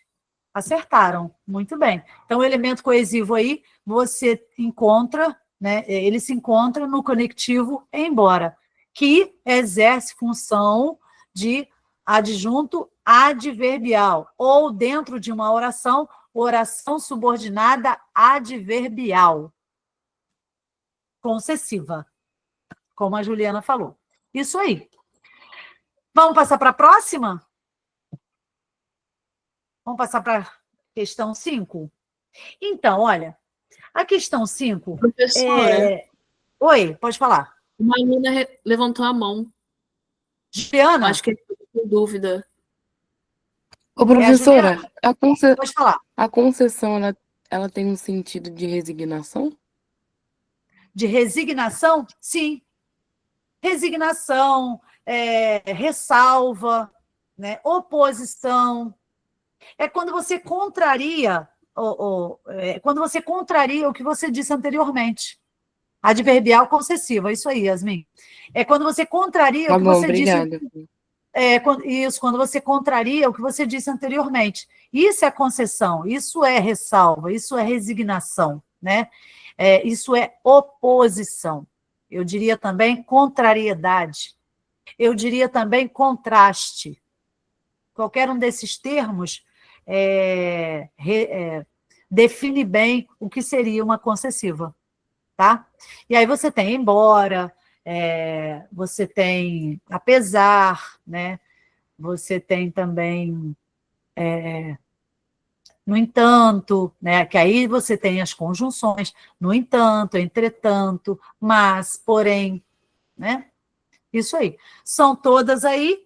Acertaram, muito bem. Então, o elemento coesivo aí, você encontra, né? Ele se encontra no conectivo embora, que exerce função de adjunto adverbial, ou dentro de uma oração subordinada adverbial, concessiva, como a Juliana falou. Isso aí. Vamos passar para a próxima? Vamos passar para a questão 5? Então, olha, A questão 5 Professora, Oi, pode falar. uma aluna levantou a mão. Juliana? Acho que ele tem dúvida. Ô, É a professora, Juliana? Pode falar. a concessão, ela tem um sentido de resignação? De resignação? Sim. Resignação, ressalva, né? Oposição. É quando você contraria, quando você contraria o que você disse anteriormente. Adverbial concessiva, isso aí, Yasmin. É quando você contraria Tá o que bom, você disse. obrigada. Quando você contraria o que você disse anteriormente. Isso é concessão, isso é ressalva, isso é resignação, né? Isso é oposição. Eu diria também contrariedade. Eu diria também contraste. Qualquer um desses termos define bem o que seria uma concessiva, tá? E aí você tem embora, você tem apesar, né? Você tem também no entanto, né? Que aí você tem as conjunções, no entanto, entretanto, mas, porém, né? Isso aí. São todas aí,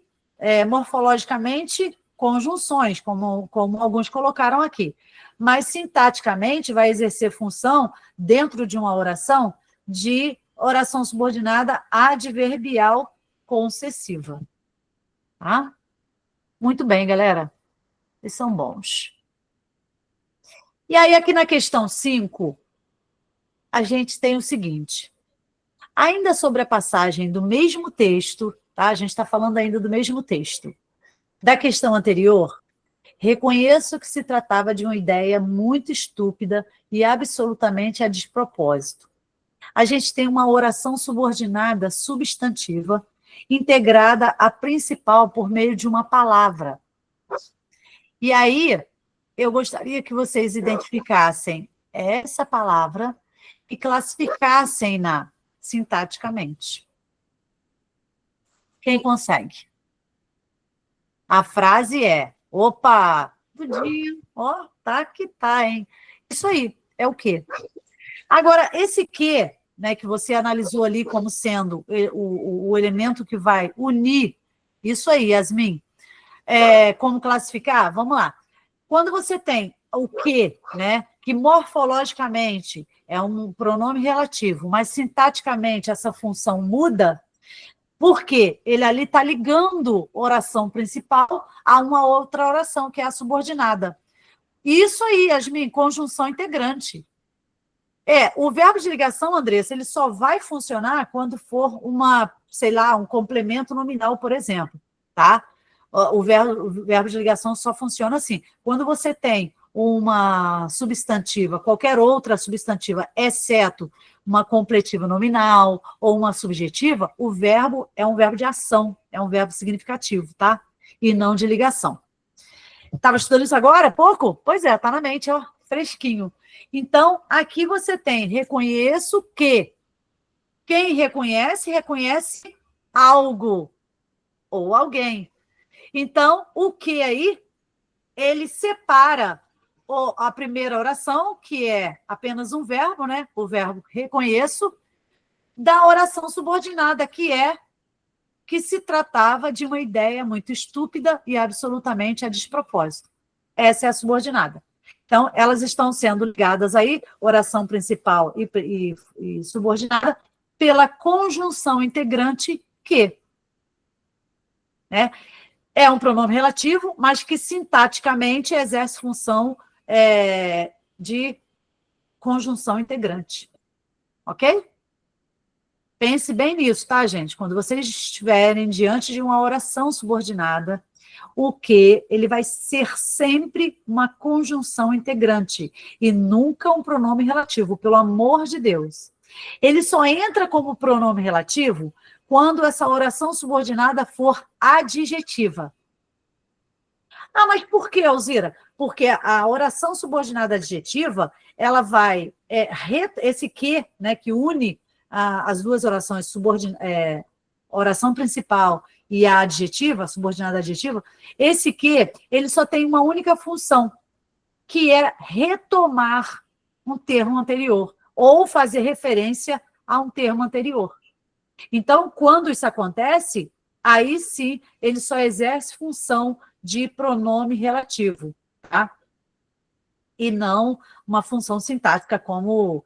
morfologicamente, conjunções, como alguns colocaram aqui. Mas, sintaticamente, vai exercer função, dentro de uma oração, de oração subordinada adverbial concessiva. Tá? Muito bem, galera. Eles são bons. E aí, aqui na questão 5, a gente tem o seguinte. Ainda sobre a passagem do mesmo texto, tá? A gente está falando ainda do mesmo texto. Da questão anterior, reconheço que se tratava de uma ideia muito estúpida e absolutamente a despropósito. A gente tem uma oração subordinada substantiva, integrada à principal por meio de uma palavra. E aí, eu gostaria que vocês identificassem essa palavra e classificassem-na sintaticamente. Quem consegue? A frase é: opa, tudinho, ó, tá que tá, hein? Isso aí, é o quê? Agora, esse que, né, que você analisou ali como sendo o elemento que vai unir, isso aí, Yasmin, como classificar? Vamos lá. Quando você tem o que, né, que morfologicamente é um pronome relativo, mas sintaticamente essa função muda, porque ele ali está ligando oração principal a uma outra oração, que é a subordinada. Isso aí, Yasmin, conjunção integrante. O verbo de ligação, Andressa, ele só vai funcionar quando for um complemento nominal, por exemplo, tá? O verbo de ligação só funciona assim. Quando você tem uma substantiva, qualquer outra substantiva, exceto uma completiva nominal ou uma subjetiva, o verbo é um verbo de ação, é um verbo significativo, tá? E não de ligação. Estava estudando isso agora, pouco? Pois é, está na mente, ó, fresquinho. Então, aqui você tem, reconheço que. Quem reconhece, reconhece algo ou alguém. Então, o que aí, ele separa a primeira oração, que é apenas um verbo, né? O verbo reconheço, da oração subordinada, que se tratava de uma ideia muito estúpida e absolutamente a despropósito. Essa é a subordinada. Então, elas estão sendo ligadas aí, oração principal e subordinada, pela conjunção integrante que. Né? É um pronome relativo, mas que sintaticamente exerce função de conjunção integrante. Ok? Pense bem nisso, tá, gente? Quando vocês estiverem diante de uma oração subordinada, o que ele vai ser sempre uma conjunção integrante e nunca um pronome relativo, pelo amor de Deus. Ele só entra como pronome relativo quando essa oração subordinada for adjetiva. Ah, mas por que, Alzira? Porque a oração subordinada adjetiva, ela vai... esse que, né, que une as duas orações, oração principal e a adjetiva, subordinada adjetiva, ele só tem uma única função, que é retomar um termo anterior, ou fazer referência a um termo anterior. Então, quando isso acontece, aí sim ele só exerce função de pronome relativo, tá? E não uma função sintática como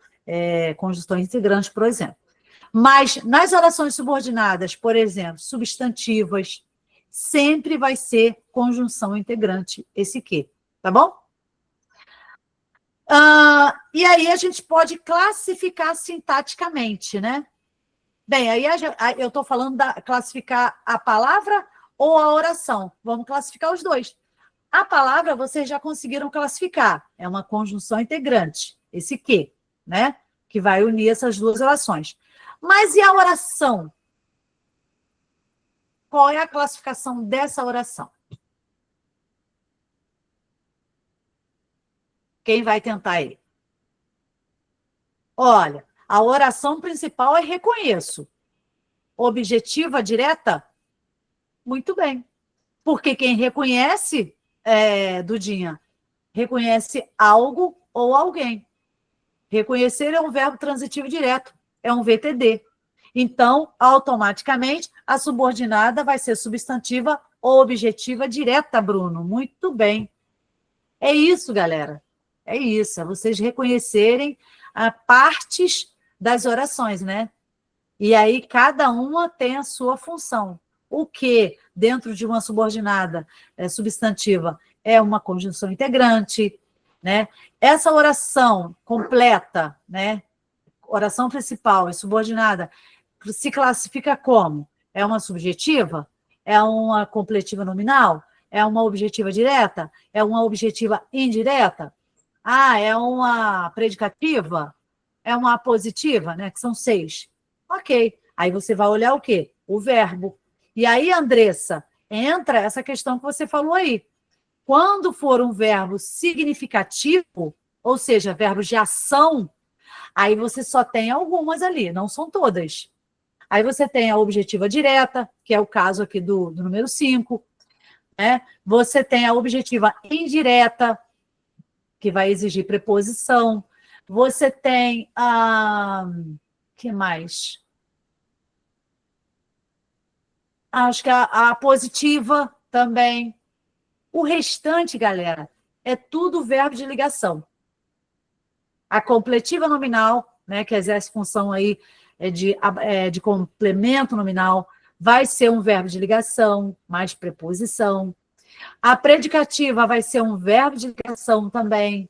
conjunções integrantes, por exemplo. Mas nas orações subordinadas, por exemplo, substantivas, sempre vai ser conjunção integrante esse que, tá bom? E aí a gente pode classificar sintaticamente, né? Bem, aí eu estou falando classificar a palavra ou a oração. Vamos classificar os dois. A palavra vocês já conseguiram classificar. É uma conjunção integrante, esse que, né? Que vai unir essas duas orações. Mas e a oração? Qual é a classificação dessa oração? Quem vai tentar aí? Olha, a oração principal é reconheço. Objetiva direta? Muito bem. Porque quem reconhece, Dudinha, reconhece algo ou alguém. Reconhecer é um verbo transitivo direto, é um VTD. Então, automaticamente, a subordinada vai ser substantiva ou objetiva direta, Bruno. Muito bem. É isso, galera. É isso, é vocês reconhecerem partes das orações, né? E aí, cada uma tem a sua função. O que, dentro de uma subordinada substantiva, é uma conjunção integrante, né? Essa oração completa, né? Oração principal e subordinada, se classifica como? É uma subjetiva? É uma completiva nominal? É uma objetiva direta? É uma objetiva indireta? É uma predicativa? É uma apositiva, né? Que são 6. Ok. Aí você vai olhar o quê? O verbo. E aí, Andressa, entra essa questão que você falou aí. Quando for um verbo significativo, ou seja, verbos de ação, aí você só tem algumas ali, não são todas. Aí você tem a objetiva direta, que é o caso aqui do número 5. Né? Você tem a objetiva indireta, que vai exigir preposição. Você tem a... que mais? Acho que a positiva também. O restante, galera, é tudo verbo de ligação. A completiva nominal, né, que exerce função aí de complemento nominal, vai ser um verbo de ligação, mais preposição. A predicativa vai ser um verbo de ligação também.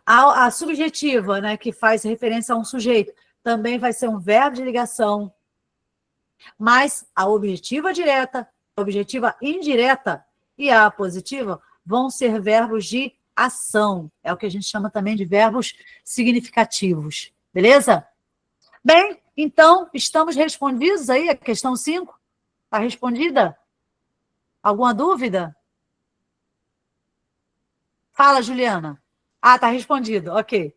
A subjetiva, né, que faz referência a um sujeito, também vai ser um verbo de ligação. Mas a objetiva direta, a objetiva indireta e a positiva vão ser verbos de ação. É o que a gente chama também de verbos significativos. Beleza? Bem, então, estamos respondidos aí a questão 5? Está respondida? Alguma dúvida? Fala, Juliana. Está respondido. Ok.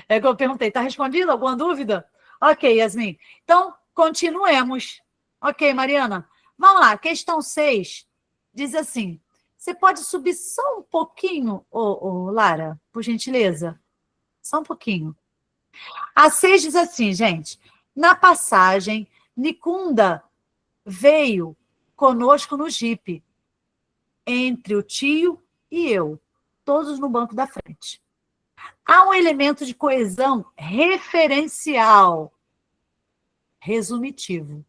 É que eu perguntei. Está respondido? Alguma dúvida? Ok, Yasmin. Então, continuemos. Ok, Mariana. Vamos lá. Questão 6 diz assim. Você pode subir só um pouquinho, Lara, por gentileza? Só um pouquinho. A 6 diz assim, gente. Na passagem, Nicunda veio conosco no jipe, entre o tio e eu, todos no banco da frente. Há um elemento de coesão referencial, resumitivo.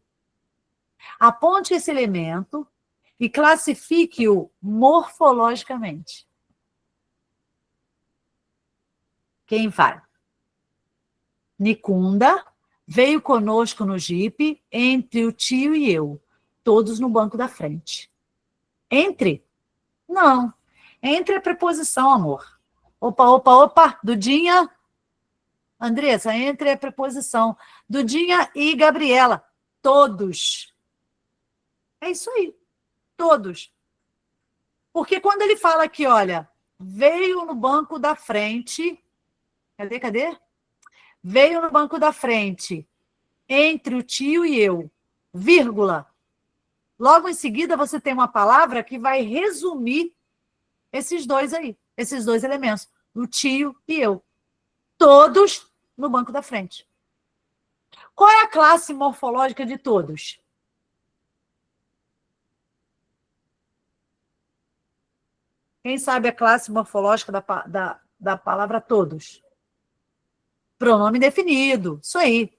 Aponte esse elemento e classifique-o morfologicamente. Quem vai? Nicunda veio conosco no jipe, entre o tio e eu, todos no banco da frente. Entre? Não. Entre é preposição, amor. Opa, Dudinha. Andressa, entre é preposição. Dudinha e Gabriela, todos. É isso aí, todos. Porque quando ele fala aqui, olha, veio no banco da frente, cadê? Veio no banco da frente, entre o tio e eu, vírgula. Logo em seguida, você tem uma palavra que vai resumir esses dois aí, esses dois elementos. o tio e eu. Todos no banco da frente. Qual é a classe morfológica de todos? Quem sabe a classe morfológica da palavra todos? Pronome definido, isso aí.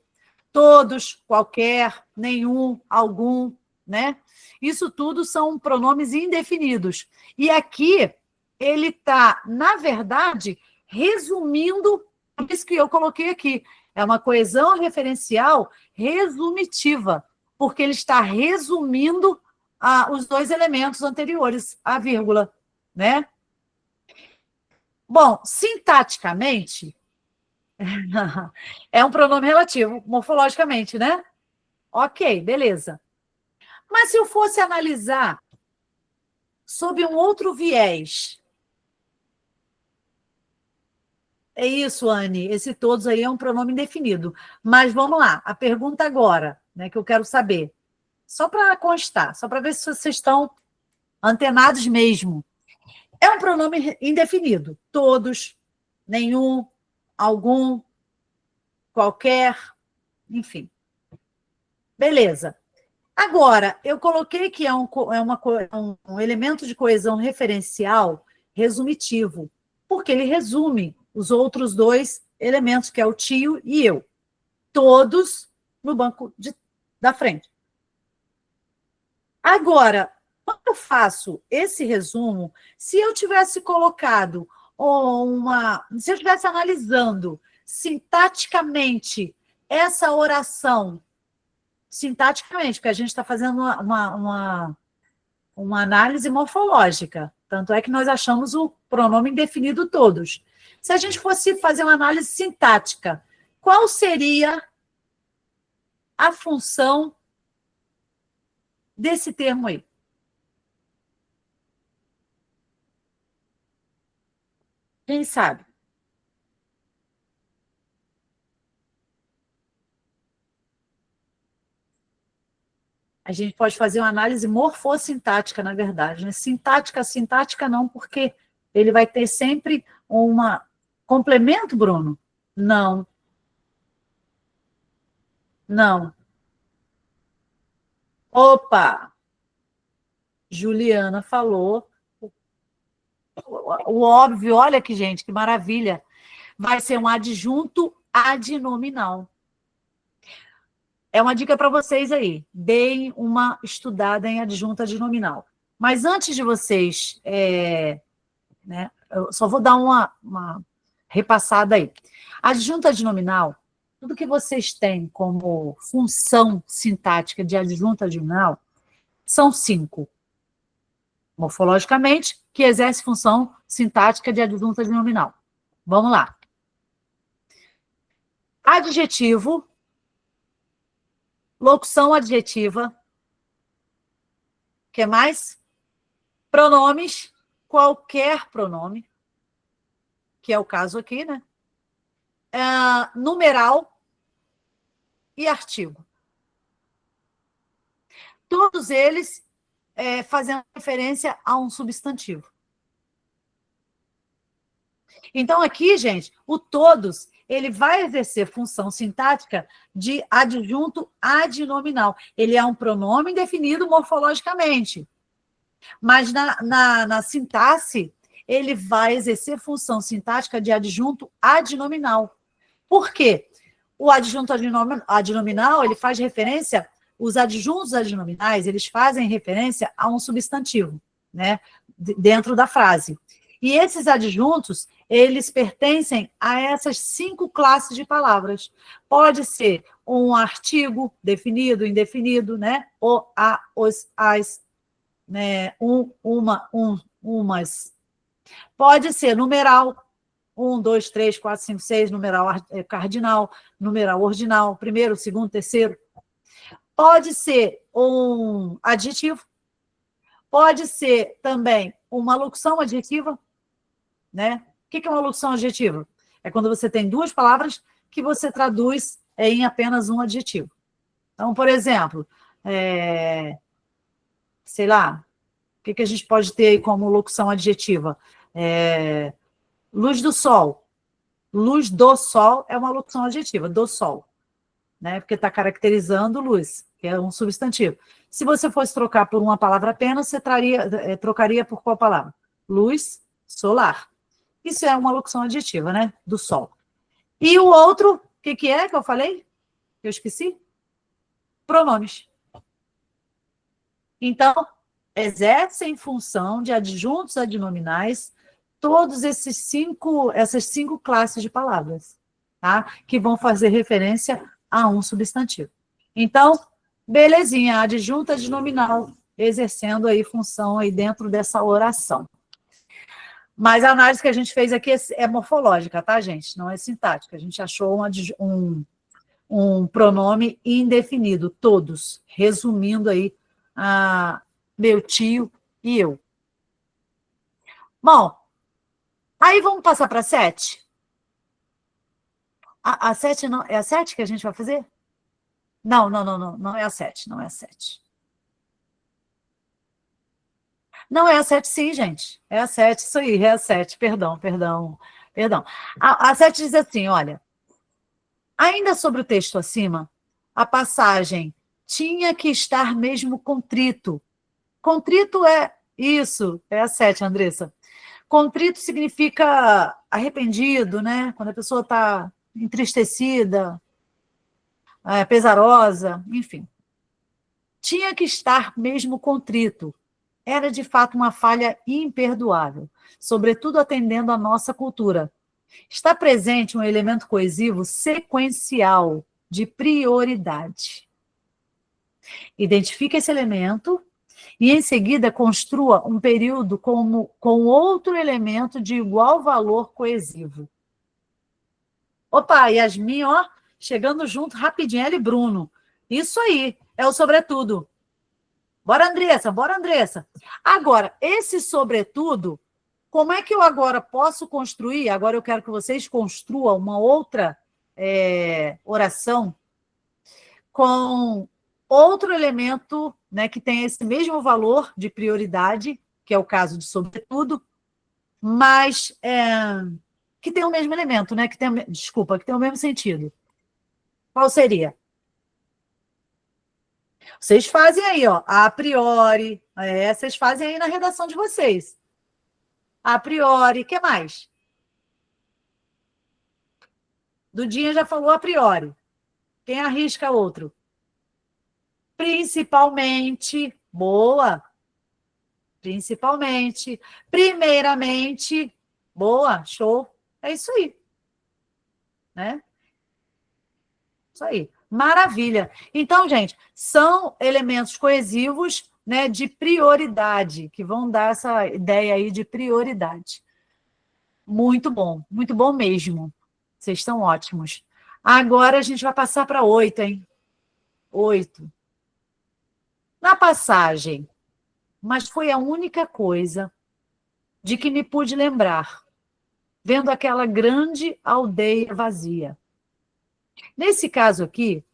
Todos, qualquer, nenhum, algum, né? Isso tudo são pronomes indefinidos. E aqui ele está, na verdade, resumindo, por isso que eu coloquei aqui, é uma coesão referencial resumitiva, porque ele está resumindo os dois elementos anteriores, a vírgula, né? Bom, sintaticamente, é um pronome relativo, morfologicamente, né? Ok, beleza. Mas se eu fosse analisar sob um outro viés, é isso, Anne, esse todos aí é um pronome indefinido. Mas vamos lá, a pergunta agora, né, que eu quero saber, só para constar, só para ver se vocês estão antenados mesmo. É um pronome indefinido. Todos, nenhum, algum, qualquer, enfim. Beleza. Agora, eu coloquei que é um elemento de coesão referencial resumitivo, porque ele resume os outros dois elementos, que é o tio e eu, todos no banco da frente. Agora, quando eu faço esse resumo, se eu tivesse colocado se eu estivesse analisando sintaticamente essa oração, sintaticamente, porque a gente está fazendo uma análise morfológica, tanto é que nós achamos o pronome indefinido todos. Se a gente fosse fazer uma análise sintática, qual seria a função desse termo aí? Quem sabe? A gente pode fazer uma análise morfossintática, na verdade, né? Sintática não, porque ele vai ter sempre uma... Complemento, Bruno? Não. Não. Opa! Juliana falou. O óbvio, olha que gente, que maravilha. Vai ser um adjunto adnominal. É uma dica para vocês aí. Deem uma estudada em adjunto adnominal. Mas antes de vocês... né, eu só vou dar uma repassada aí. Adjunto adnominal, tudo que vocês têm como função sintática de adjunto adnominal são 5. Morfologicamente, que exerce função sintática de adjunto adnominal. Vamos lá. Adjetivo, locução adjetiva, o que mais? Pronomes, qualquer pronome, que é o caso aqui, né? Numeral e artigo. Todos eles fazendo referência a um substantivo. Então, aqui, gente, o todos, ele vai exercer função sintática de adjunto adnominal. Ele é um pronome definido morfologicamente, mas na sintaxe, ele vai exercer função sintática de adjunto adnominal. Por quê? O adjunto adnominal, ele faz referência, os adjuntos adnominais, eles fazem referência a um substantivo, né, dentro da frase. E esses adjuntos, eles pertencem a essas 5 classes de palavras. Pode ser um artigo definido, indefinido, né, o, a, os, as, né, umas. Pode ser numeral, 1, 2, 3, 4, 5, 6, numeral cardinal, numeral ordinal, primeiro, segundo, terceiro. Pode ser um adjetivo, pode ser também uma locução adjetiva, né? O que é uma locução adjetiva? É quando você tem 2 palavras que você traduz em apenas um adjetivo. Então, por exemplo, sei lá, o que a gente pode ter aí como locução adjetiva? Luz do sol. Luz do sol é uma locução adjetiva, do sol, né? Porque está caracterizando luz, que é um substantivo. Se você fosse trocar por uma palavra apenas, você trocaria por qual palavra? Luz solar. Isso é uma locução adjetiva, né? Do sol. E o outro, o que é que eu falei? Eu esqueci? Pronomes. Então, exercem função de adjuntos adnominais todos essas cinco classes de palavras, tá? Que vão fazer referência a um substantivo. Então, belezinha, adjunto adnominal, exercendo aí função aí dentro dessa oração. Mas a análise que a gente fez aqui é morfológica, tá, gente? Não é sintática. A gente achou um pronome indefinido, todos, resumindo aí meu tio e eu. Bom, aí vamos passar para 7? A 7 não, é a 7 que a gente vai fazer? Não é a 7, não é a 7. Não é a 7 sim, gente. É a 7, isso aí, é a 7, perdão. A 7 diz assim, olha, ainda sobre o texto acima, a passagem tinha que estar mesmo contrito. Contrito é isso, é a 7, Andressa. Contrito significa arrependido, né? Quando a pessoa está entristecida, pesarosa, enfim. Tinha que estar mesmo contrito. Era, de fato, uma falha imperdoável, sobretudo atendendo à nossa cultura. Está presente um elemento coesivo sequencial de prioridade. Identifique esse elemento e, em seguida, construa um período com outro elemento de igual valor coesivo. Opa, Yasmin, ó, chegando junto rapidinho, ela e Bruno. Isso aí, é o sobretudo. Bora, Andressa. Agora, esse sobretudo, como é que eu agora posso construir? Agora eu quero que vocês construam uma outra oração com outro elemento, né, que tem esse mesmo valor de prioridade, que é o caso de sobretudo, mas que tem o mesmo elemento, né? Que tem o mesmo sentido. Qual seria? Vocês fazem aí, ó, a priori, vocês fazem aí na redação de vocês. A priori, o que mais? Dudinha já falou a priori. Quem arrisca outro? Principalmente, boa. Principalmente. Primeiramente, boa, show. É isso aí. Né? Isso aí. Maravilha. Então, gente, são elementos coesivos, né, de prioridade, que vão dar essa ideia aí de prioridade. Muito bom mesmo. Vocês estão ótimos. Agora a gente vai passar para 8, hein? 8. Na passagem, mas foi a única coisa de que me pude lembrar, vendo aquela grande aldeia vazia. Nesse caso aqui,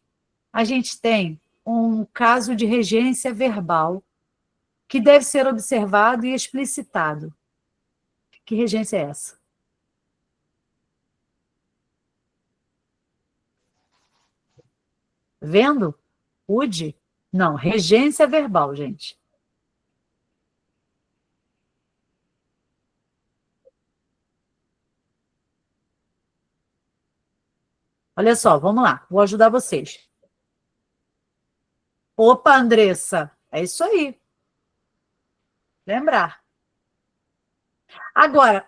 a gente tem um caso de regência verbal que deve ser observado e explicitado. Que regência é essa? Vendo? Pude? Não, regência verbal, gente. Olha só, vamos lá, vou ajudar vocês. Opa, Andressa, é isso aí. Lembrar. Agora,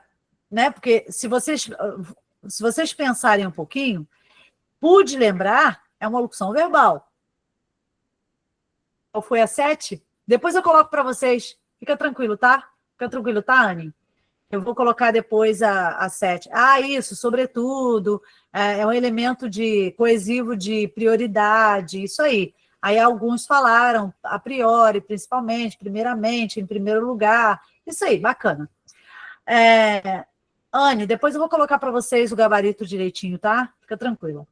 né, porque se vocês pensarem um pouquinho, pude lembrar é uma locução verbal. Qual foi a 7? Depois eu coloco para vocês. Fica tranquilo, tá? Fica tranquilo, tá, Anne? Eu vou colocar depois a 7. Ah, isso, sobretudo, é um elemento coesivo de prioridade, isso aí. Aí alguns falaram a priori, principalmente, primeiramente, em primeiro lugar. Isso aí, bacana. Anne, depois eu vou colocar para vocês o gabarito direitinho, tá? Fica tranquila.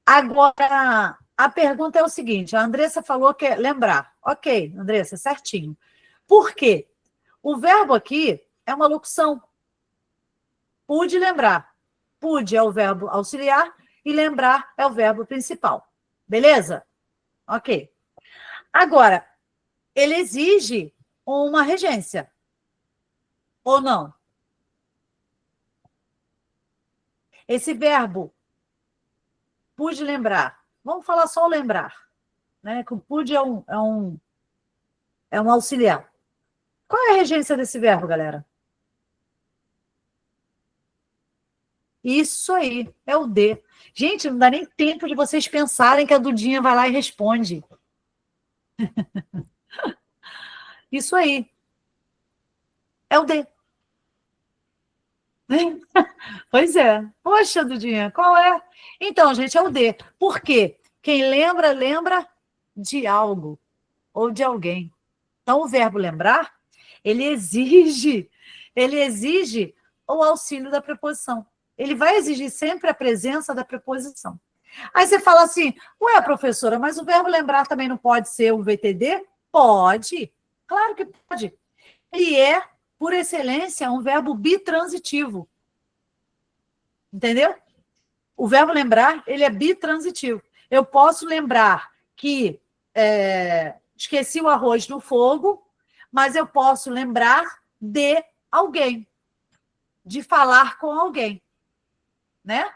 Agora, a pergunta é o seguinte, a Andressa falou que é lembrar. Ok, Andressa, certinho. Por quê? O verbo aqui é uma locução. Pude lembrar. Pude é o verbo auxiliar e lembrar é o verbo principal. Beleza? Ok. Agora, ele exige uma regência. Ou não? Esse verbo, pude lembrar. Vamos falar só o lembrar. Né? Que o pude é um auxiliar. Qual é a regência desse verbo, galera? Isso aí, é o D. Gente, não dá nem tempo de vocês pensarem que a Dudinha vai lá e responde. Isso aí. É o D. Pois é. Poxa, Dudinha, qual é? Então, gente, é o D. Por quê? Quem lembra, lembra de algo ou de alguém. Então, o verbo lembrar, ele exige o auxílio da preposição. Ele vai exigir sempre a presença da preposição. Aí você fala assim, ué, professora, mas o verbo lembrar também não pode ser um VTD? Pode, claro que pode. Ele é, por excelência, um verbo bitransitivo. Entendeu? O verbo lembrar, ele é bitransitivo. Eu posso lembrar que esqueci o arroz no fogo, mas eu posso lembrar de alguém, de falar com alguém, né?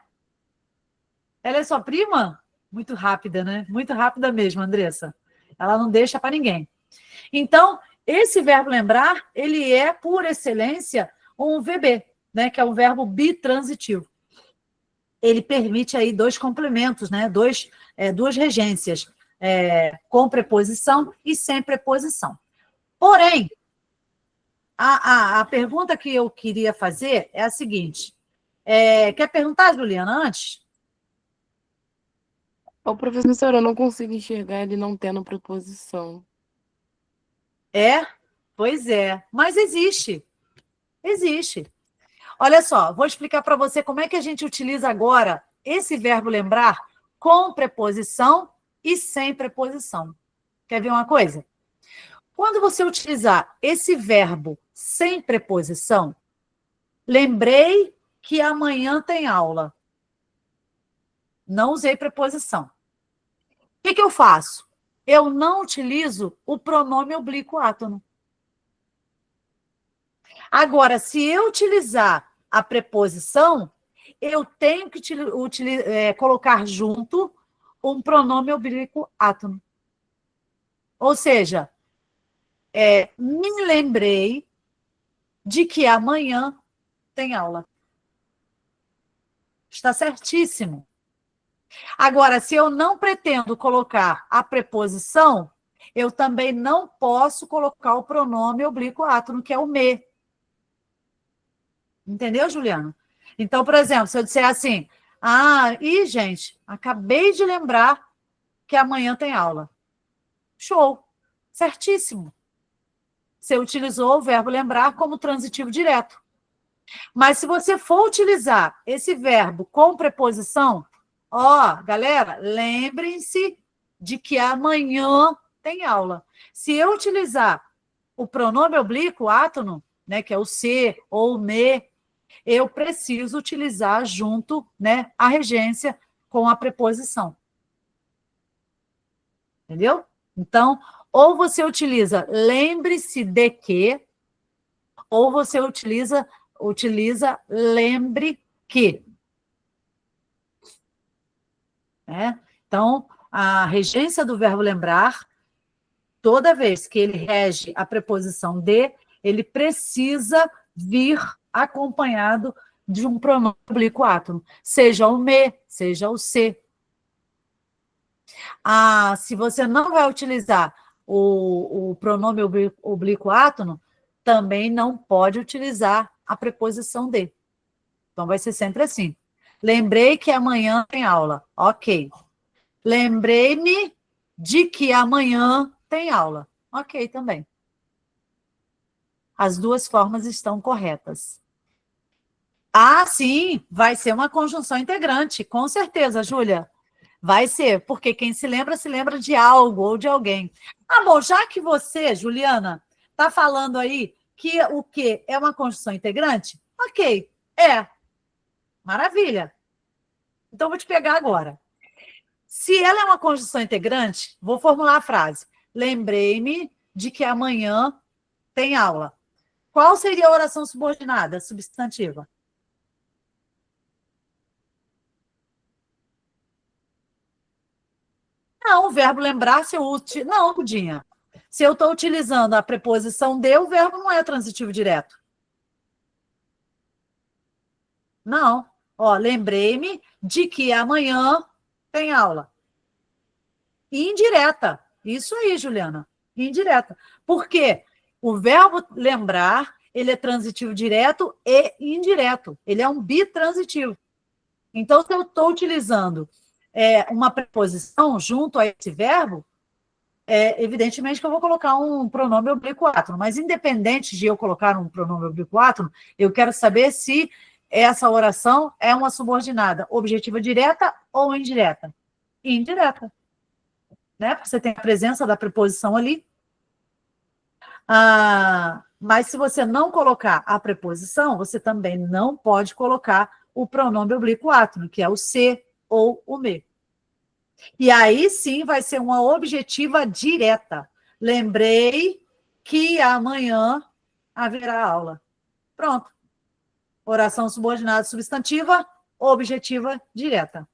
Ela é sua prima? Muito rápida, né? Muito rápida mesmo, Andressa. Ela não deixa para ninguém. Então, esse verbo lembrar, ele é, por excelência, um VB, né? Que é um verbo bitransitivo. Ele permite aí dois complementos, né? Duas regências, com preposição e sem preposição. Porém, a pergunta que eu queria fazer é a seguinte. Quer perguntar, Juliana, antes? Ô, professor, eu não consigo enxergar ele não tendo preposição. Pois é. Mas existe. Existe. Olha só, vou explicar para você como é que a gente utiliza agora esse verbo lembrar com preposição e sem preposição. Quer ver uma coisa? Quando você utilizar esse verbo sem preposição, lembrei que amanhã tem aula. Não usei preposição. O que eu faço? Eu não utilizo o pronome oblíquo átono. Agora, se eu utilizar a preposição, eu tenho que colocar junto um pronome oblíquo átono. Ou seja, me lembrei de que amanhã tem aula. Está certíssimo. Agora, se eu não pretendo colocar a preposição, eu também não posso colocar o pronome oblíquo átono, que é o me. Entendeu, Juliana? Então, por exemplo, se eu disser assim, gente, acabei de lembrar que amanhã tem aula. Show. Certíssimo. Você utilizou o verbo lembrar como transitivo direto. Mas se você for utilizar esse verbo com preposição, galera, lembrem-se de que amanhã tem aula. Se eu utilizar o pronome oblíquo átono, né, que é o se ou o me, eu preciso utilizar junto, né, a regência com a preposição. Entendeu? Então, ou você utiliza lembre-se de que, ou você utiliza lembre que. Então, a regência do verbo lembrar, toda vez que ele rege a preposição de, ele precisa vir acompanhado de um pronome oblíquo átono, seja o me, seja o se. Se você não vai utilizar o pronome oblíquo átono, também não pode utilizar a preposição de. Então, vai ser sempre assim. Lembrei que amanhã tem aula. Ok. Lembrei-me de que amanhã tem aula. Ok, também. As duas formas estão corretas. Sim, vai ser uma conjunção integrante, com certeza, Júlia. Vai ser, porque quem se lembra de algo ou de alguém. Bom, já que você, Juliana, está falando aí que o quê? É uma conjunção integrante? Ok, Maravilha. Então, vou te pegar agora. Se ela é uma conjunção integrante, vou formular a frase. Lembrei-me de que amanhã tem aula. Qual seria a oração subordinada, substantiva? Não, o verbo lembrar, se eu Não, Rudinha. Se eu estou utilizando a preposição de, o verbo não é transitivo direto. Não. Ó, lembrei-me de que amanhã tem aula. Indireta. Isso aí, Juliana. Indireta. Por quê? O verbo lembrar, ele é transitivo direto e indireto. Ele é um bitransitivo. Então, se eu estou utilizando uma preposição junto a esse verbo, evidentemente que eu vou colocar um pronome oblíquo átono, mas independente de eu colocar um pronome oblíquo átono, eu quero saber se essa oração é uma subordinada objetiva direta ou indireta. Indireta. Né? Porque você tem a presença da preposição ali. Mas se você não colocar a preposição, você também não pode colocar o pronome oblíquo átono, que é o se ou o me. E aí sim vai ser uma objetiva direta. Lembrei que amanhã haverá aula. Pronto. Oração subordinada substantiva, objetiva direta.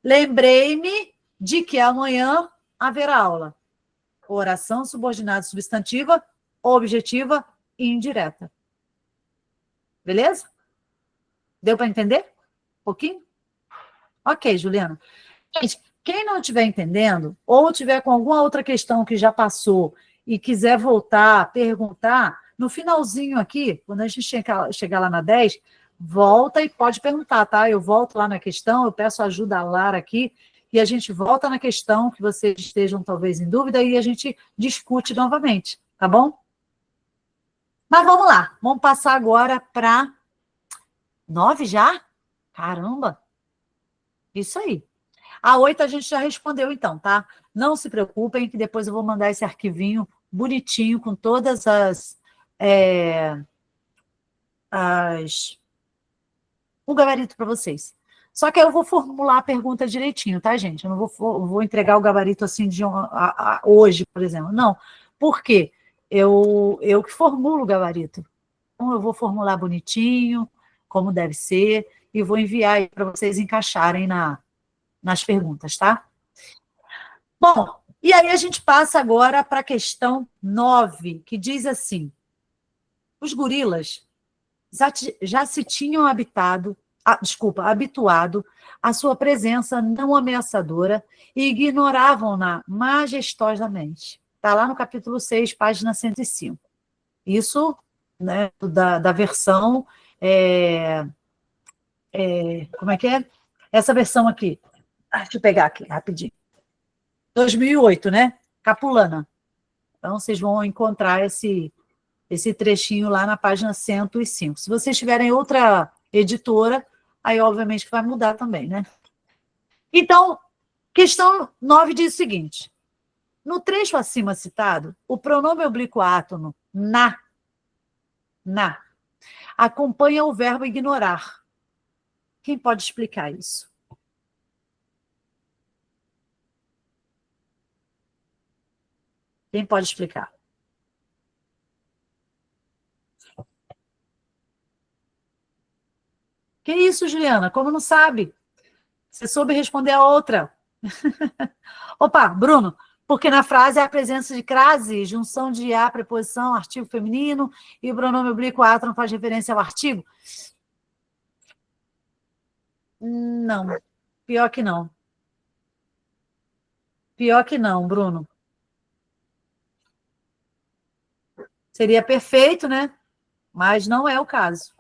Lembrei-me de que amanhã haverá aula. Oração subordinada substantiva, objetiva indireta. Beleza? Deu para entender? Um pouquinho? Ok, Juliana. Gente, quem não estiver entendendo, ou tiver com alguma outra questão que já passou e quiser voltar, perguntar, no finalzinho aqui, quando a gente chegar lá na 10, volta e pode perguntar, tá? Eu volto lá na questão, eu peço ajuda a Lara aqui, e a gente volta na questão que vocês estejam talvez em dúvida e a gente discute novamente, tá bom? Mas vamos lá, vamos passar agora para 9 já? Caramba! Isso aí. A 8 a gente já respondeu, então, tá? Não se preocupem, que depois eu vou mandar esse arquivinho bonitinho com todas o gabarito para vocês. Só que aí eu vou formular a pergunta direitinho, tá, gente? Eu não vou entregar o gabarito assim de hoje, por exemplo. Não. Por quê? Eu que formulo o gabarito. Então, eu vou formular bonitinho, como deve ser, e vou enviar aí para vocês encaixarem nas perguntas, tá? Bom, e aí a gente passa agora para a questão 9, que diz assim: os gorilas já se tinham habituado à sua presença não ameaçadora e ignoravam-na majestosamente. Está lá no capítulo 6, página 105. Isso, né, da versão... como é que é? Essa versão aqui. Deixa eu pegar aqui, rapidinho. 2008, né? Capulana. Então, vocês vão encontrar esse trechinho lá na página 105. Se vocês tiverem outra editora, aí, obviamente, que vai mudar também, né? Então, questão 9 diz o seguinte: no trecho acima citado, o pronome oblíquo átono na acompanha o verbo ignorar. Quem pode explicar isso? Quem pode explicar? Que isso, Juliana? Como não sabe? Você soube responder a outra. Opa, Bruno, porque na frase há a presença de crase, junção de a, preposição, artigo feminino, e o pronome oblíquo átono faz referência ao artigo? Não, pior que não. Pior que não, Bruno. Seria perfeito, né? Mas não é o caso.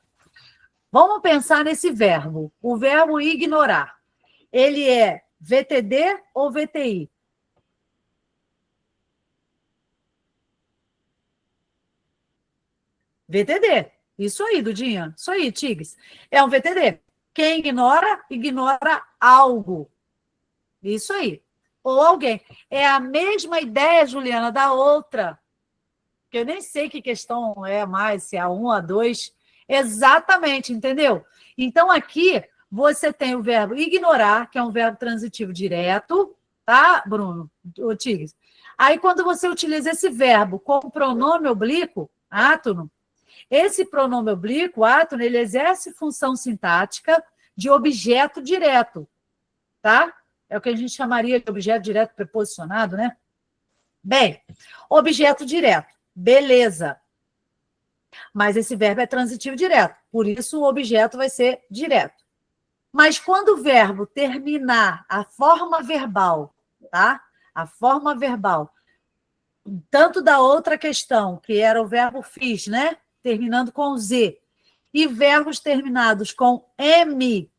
Vamos pensar nesse verbo. O verbo ignorar. Ele é VTD ou VTI? VTD. Isso aí, Dudinha. Isso aí, Tigres. É um VTD. Quem ignora, ignora algo. Isso aí. Ou alguém. É a mesma ideia, Juliana, da outra. Que eu nem sei que questão é mais, se é a 1, a 2. Exatamente, entendeu? Então, aqui, você tem o verbo ignorar, que é um verbo transitivo direto, tá, Bruno? Ô, Tigres. Aí, quando você utiliza esse verbo com o pronome oblíquo, átono, esse pronome oblíquo, átono, ele exerce função sintática de objeto direto, tá? É o que a gente chamaria de objeto direto preposicionado, né? Bem, objeto direto, beleza. Mas esse verbo é transitivo direto, por isso o objeto vai ser direto. Mas quando o verbo terminar a forma verbal, tá? A forma verbal, tanto da outra questão, que era o verbo fiz, né? Terminando com Z, e verbos terminados com M,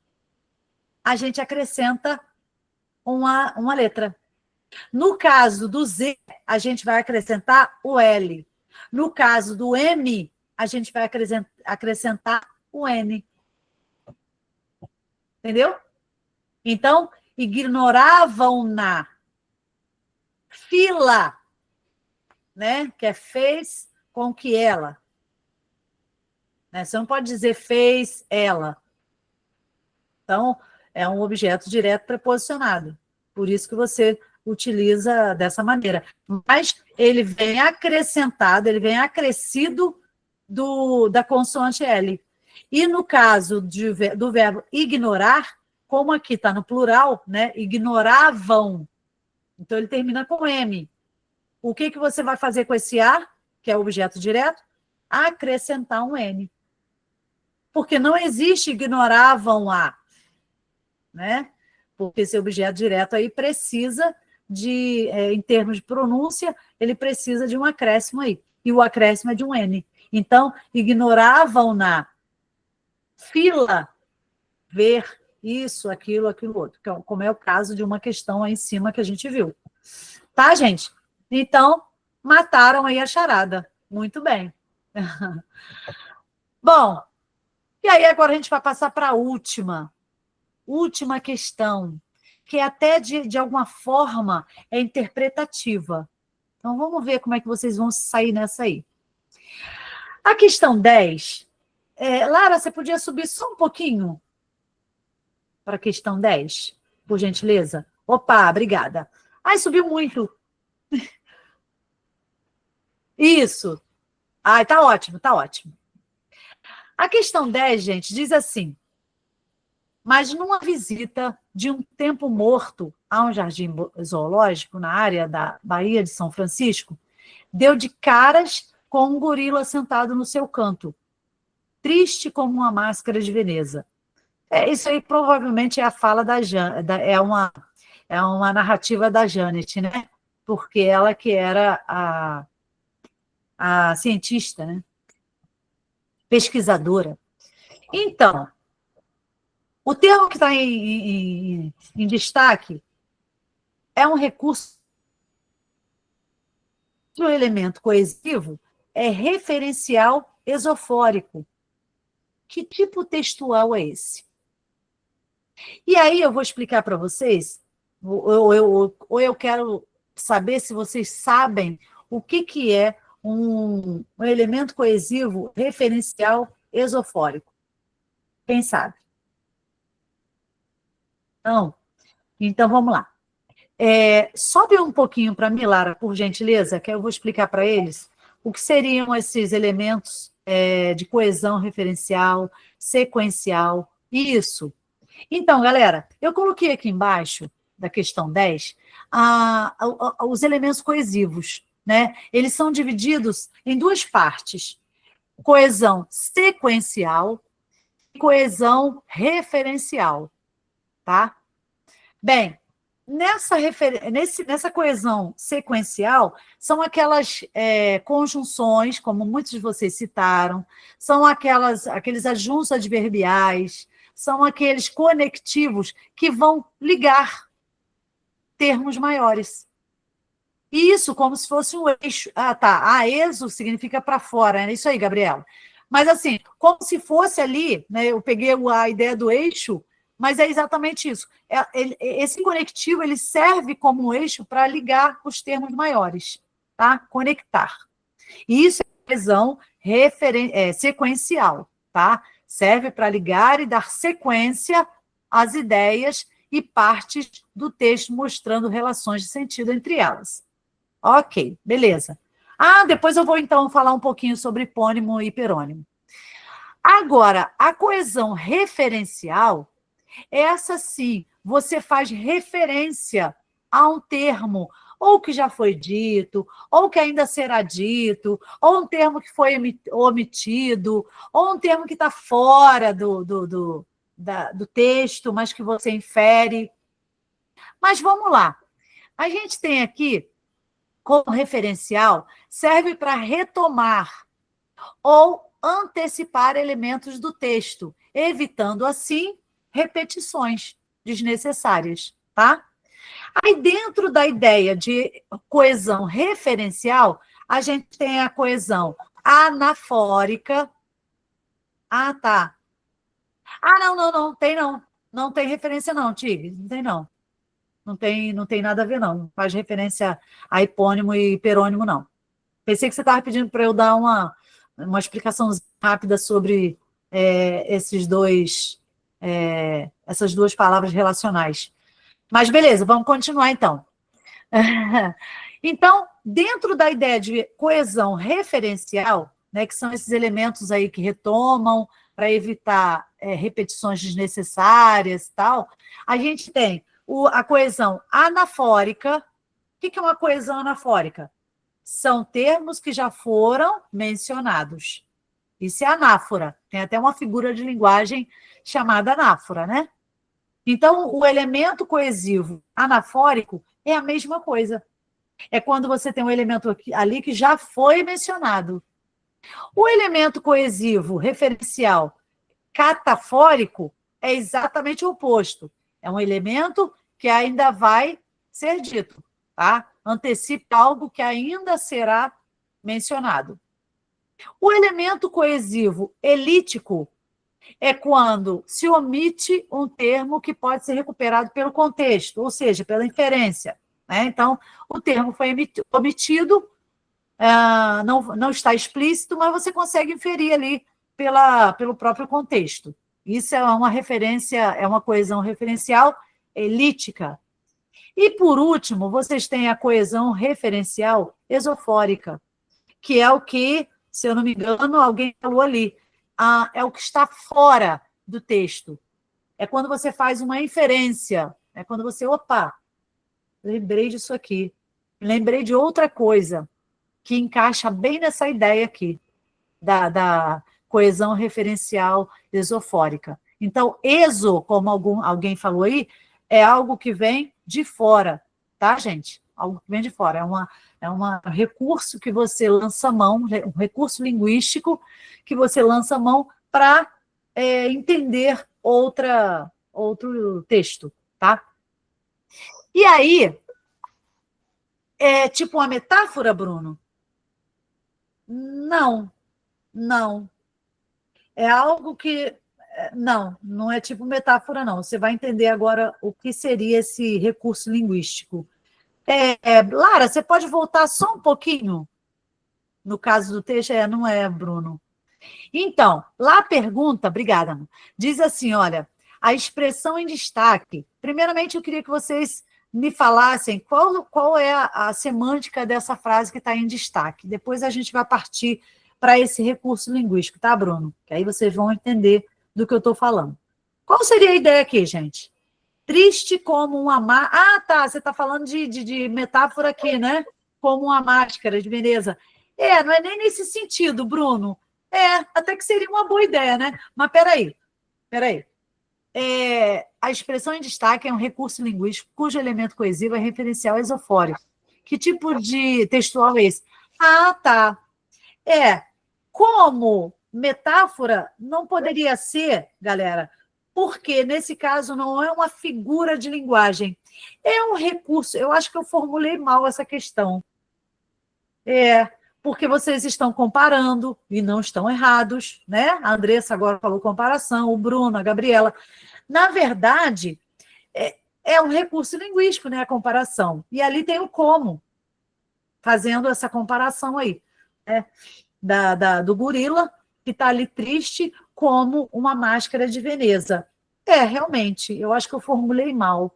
a gente acrescenta uma letra. No caso do Z, a gente vai acrescentar o L. No caso do M, a gente vai acrescentar o N. Entendeu? Então, ignoravam na fila, né? Que é fez com que ela. Né? Você não pode dizer fez ela. Então, é um objeto direto preposicionado. Por isso que você utiliza dessa maneira. Mas ele vem acrescentado, ele vem acrescido da consoante L. E no caso do verbo ignorar, como aqui está no plural, né? Ignoravam. Então, ele termina com M. O que você vai fazer com esse A, que é o objeto direto? Acrescentar um N. Porque não existe ignoravam A, né? Porque esse objeto direto aí precisa de, em termos de pronúncia, ele precisa de um acréscimo aí. E o acréscimo é de um N. Então, ignoravam na fila ver isso, aquilo, aquilo outro, como é o caso de uma questão aí em cima que a gente viu. Tá, gente? Então, mataram aí a charada. Muito bem. Bom, e aí agora a gente vai passar para a última questão, que até de alguma forma é interpretativa. Então, vamos ver como é que vocês vão sair nessa aí. A questão 10. Lara, você podia subir só um pouquinho para a questão 10, por gentileza? Opa, obrigada. Ai, subiu muito. Isso. Ai, tá ótimo, tá ótimo. A questão 10, gente, diz assim: mas numa visita de um tempo morto a um jardim zoológico na área da Baía de São Francisco, deu de caras com um gorila sentado no seu canto, triste como uma máscara de Veneza. Isso aí provavelmente é a fala da Janet, é uma narrativa da Janet, né? Porque ela que era a cientista, né? Pesquisadora. Então, o termo que está em destaque é um recurso. O elemento coesivo é referencial esofórico. Que tipo textual é esse? E aí eu vou explicar para vocês, ou eu quero saber se vocês sabem o que é um elemento coesivo referencial esofórico. Quem sabe? Não? Então, vamos lá. Sobe um pouquinho para mim, Lara, por gentileza, que eu vou explicar para eles o que seriam esses elementos de coesão referencial, sequencial, isso. Então, galera, eu coloquei aqui embaixo da questão 10 os elementos coesivos, né? Eles são divididos em duas partes: coesão sequencial e coesão referencial, tá? Bem, nessa coesão sequencial, são aquelas conjunções, como muitos de vocês citaram, são aqueles adjuntos adverbiais, são aqueles conectivos que vão ligar termos maiores. E isso como se fosse um eixo. Ah, tá. Exo significa para fora, é isso aí, Gabriela. Mas assim, como se fosse ali, né, eu peguei a ideia do eixo, mas é exatamente isso. Esse conectivo ele serve como um eixo para ligar os termos maiores, tá? Conectar. E isso é coesão sequencial, tá? Serve para ligar e dar sequência as ideias e partes do texto mostrando relações de sentido entre elas. Ok, beleza. Depois eu vou, então, falar um pouquinho sobre hipônimo e hiperônimo. Agora, a coesão referencial, essa sim, você faz referência a um termo, ou que já foi dito, ou que ainda será dito, ou um termo que foi omitido, ou um termo que está fora do texto, mas que você infere. Mas vamos lá. A gente tem aqui, como referencial, serve para retomar ou antecipar elementos do texto, evitando, assim, repetições desnecessárias, tá? Aí, dentro da ideia de coesão referencial, a gente tem a coesão anafórica. Tá. Não tem não. Não tem referência não, Tig, não tem não. Não tem nada a ver não. Não faz referência a hipônimo e hiperônimo, não. Pensei que você estava pedindo para eu dar uma explicação rápida sobre essas duas palavras relacionais. Mas beleza, vamos continuar então. Então, dentro da ideia de coesão referencial, né, que são esses elementos aí que retomam para evitar repetições desnecessárias e tal, a gente tem a coesão anafórica. O que é uma coesão anafórica? São termos que já foram mencionados. Isso é anáfora. Tem até uma figura de linguagem chamada anáfora, né? Então, o elemento coesivo anafórico é a mesma coisa. É quando você tem um elemento ali que já foi mencionado. O elemento coesivo referencial catafórico é exatamente o oposto. É um elemento que ainda vai ser dito, tá? Antecipa algo que ainda será mencionado. O elemento coesivo elítico é quando se omite um termo que pode ser recuperado pelo contexto, ou seja, pela inferência, né? Então, o termo foi omitido, não está explícito, mas você consegue inferir ali pelo próprio contexto. Isso é uma referência, é uma coesão referencial elítica. E, por último, vocês têm a coesão referencial esofórica, que é o que, se eu não me engano, alguém falou ali, é o que está fora do texto. É quando você faz uma inferência, é quando você, lembrei disso aqui, lembrei de outra coisa que encaixa bem nessa ideia aqui, da coesão referencial esofórica. Então, como alguém falou aí, é algo que vem de fora, tá, gente? Algo que vem de fora. É um recurso que você lança a mão, um recurso linguístico que você lança a mão para entender outro texto, tá? E aí, é tipo uma metáfora, Bruno? Não. É algo que... Não é tipo metáfora, não. Você vai entender agora o que seria esse recurso linguístico. Lara, você pode voltar só um pouquinho? No caso do texto, não é, Bruno. Então, lá a pergunta, obrigada, amor, diz assim, olha, a expressão em destaque. Primeiramente, eu queria que vocês me falassem qual é a semântica dessa frase que está em destaque. Depois a gente vai partir para esse recurso linguístico, tá, Bruno? Que aí vocês vão entender do que eu estou falando. Qual seria a ideia aqui, gente? Triste como uma máscara. Tá, você está falando de metáfora aqui, né? Como uma máscara de Veneza. Não é nem nesse sentido, Bruno. Até que seria uma boa ideia, né? Mas peraí. A expressão em destaque é um recurso linguístico cujo elemento coesivo é referencial esofórico. Que tipo de textual é esse? Tá. Como metáfora, não poderia ser, galera, porque, nesse caso, não é uma figura de linguagem. É um recurso. Eu acho que eu formulei mal essa questão. Porque vocês estão comparando, e não estão errados, né? A Andressa agora falou comparação, o Bruno, a Gabriela. Na verdade, é um recurso linguístico, né? A comparação. E ali tem o como, fazendo essa comparação aí, né? Do gorila, que está ali triste como uma máscara de Veneza. Realmente, eu acho que eu formulei mal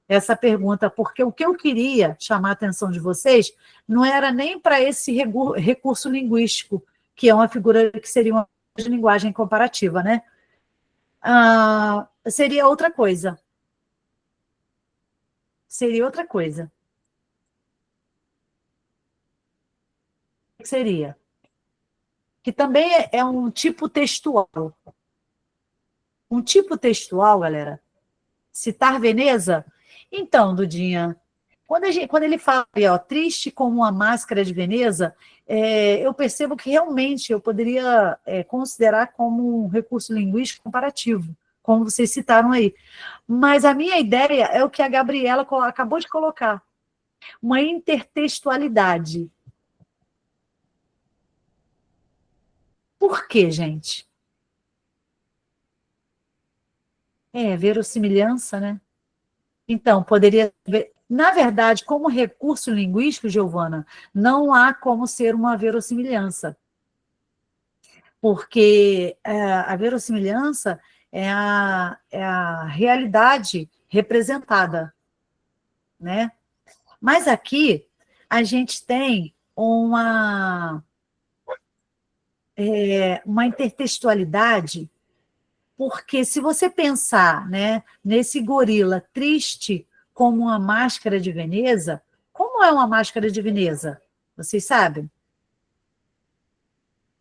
essa pergunta, porque o que eu queria chamar a atenção de vocês não era nem para esse recurso linguístico, que é uma figura que seria uma de linguagem comparativa, né? Seria outra coisa. Seria outra coisa. O que seria? Que também é um tipo textual. Um tipo textual, galera, citar Veneza? Então, Dudinha, quando ele fala, ó, triste como uma máscara de Veneza, eu percebo que realmente eu poderia considerar como um recurso linguístico comparativo, como vocês citaram aí. Mas a minha ideia é o que a Gabriela acabou de colocar, uma intertextualidade. Por quê, gente? Verossimilhança, né? Então, poderia. Na verdade, como recurso linguístico, Giovana, não há como ser uma verossimilhança, porque a verossimilhança é a realidade representada, né? Mas aqui a gente tem uma intertextualidade, porque se você pensar, né, nesse gorila triste como uma máscara de Veneza, como é uma máscara de Veneza? Vocês sabem?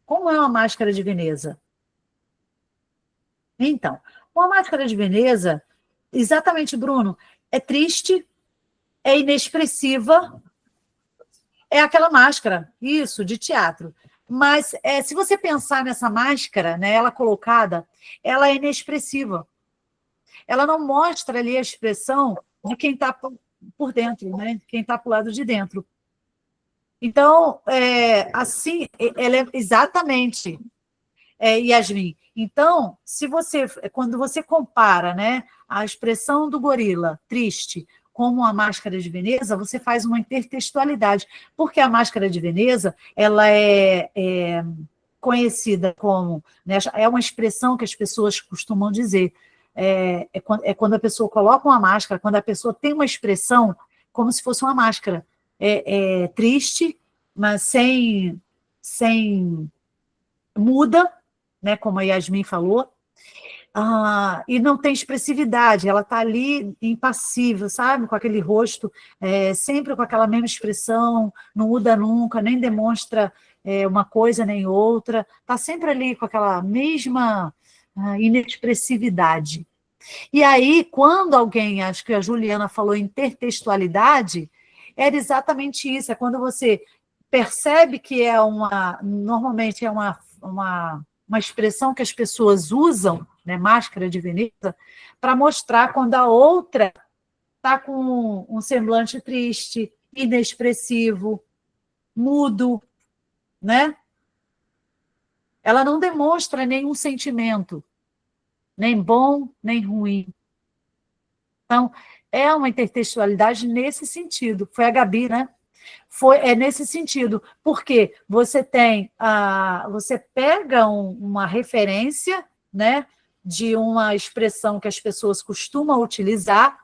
Como é uma máscara de Veneza? Então, uma máscara de Veneza, exatamente, Bruno, é triste, é inexpressiva, é aquela máscara, isso, de teatro. Mas se você pensar nessa máscara, né, ela colocada, ela é inexpressiva. Ela não mostra ali a expressão de quem está por dentro, né? Quem está para o lado de dentro. Então, assim, ela é exatamente, Yasmin. Então, quando você compara, né, a expressão do gorila triste como a máscara de Veneza, você faz uma intertextualidade, porque a máscara de Veneza ela é conhecida como, né, é uma expressão que as pessoas costumam dizer, quando a pessoa coloca uma máscara, quando a pessoa tem uma expressão como se fosse uma máscara, triste, mas sem muda, né, como a Yasmin falou, e não tem expressividade, ela está ali impassível, sabe? Com aquele rosto, sempre com aquela mesma expressão, não muda nunca, nem demonstra uma coisa nem outra, está sempre ali com aquela mesma inexpressividade. E aí, quando alguém, acho que a Juliana falou intertextualidade, era exatamente isso, é quando você percebe que normalmente é uma expressão que as pessoas usam, né, máscara de Veneza, para mostrar quando a outra está com um semblante triste, inexpressivo, mudo, né? Ela não demonstra nenhum sentimento, nem bom, nem ruim. Então, é uma intertextualidade nesse sentido. Foi a Gabi, né? É nesse sentido, porque você você pega uma referência, né, de uma expressão que as pessoas costumam utilizar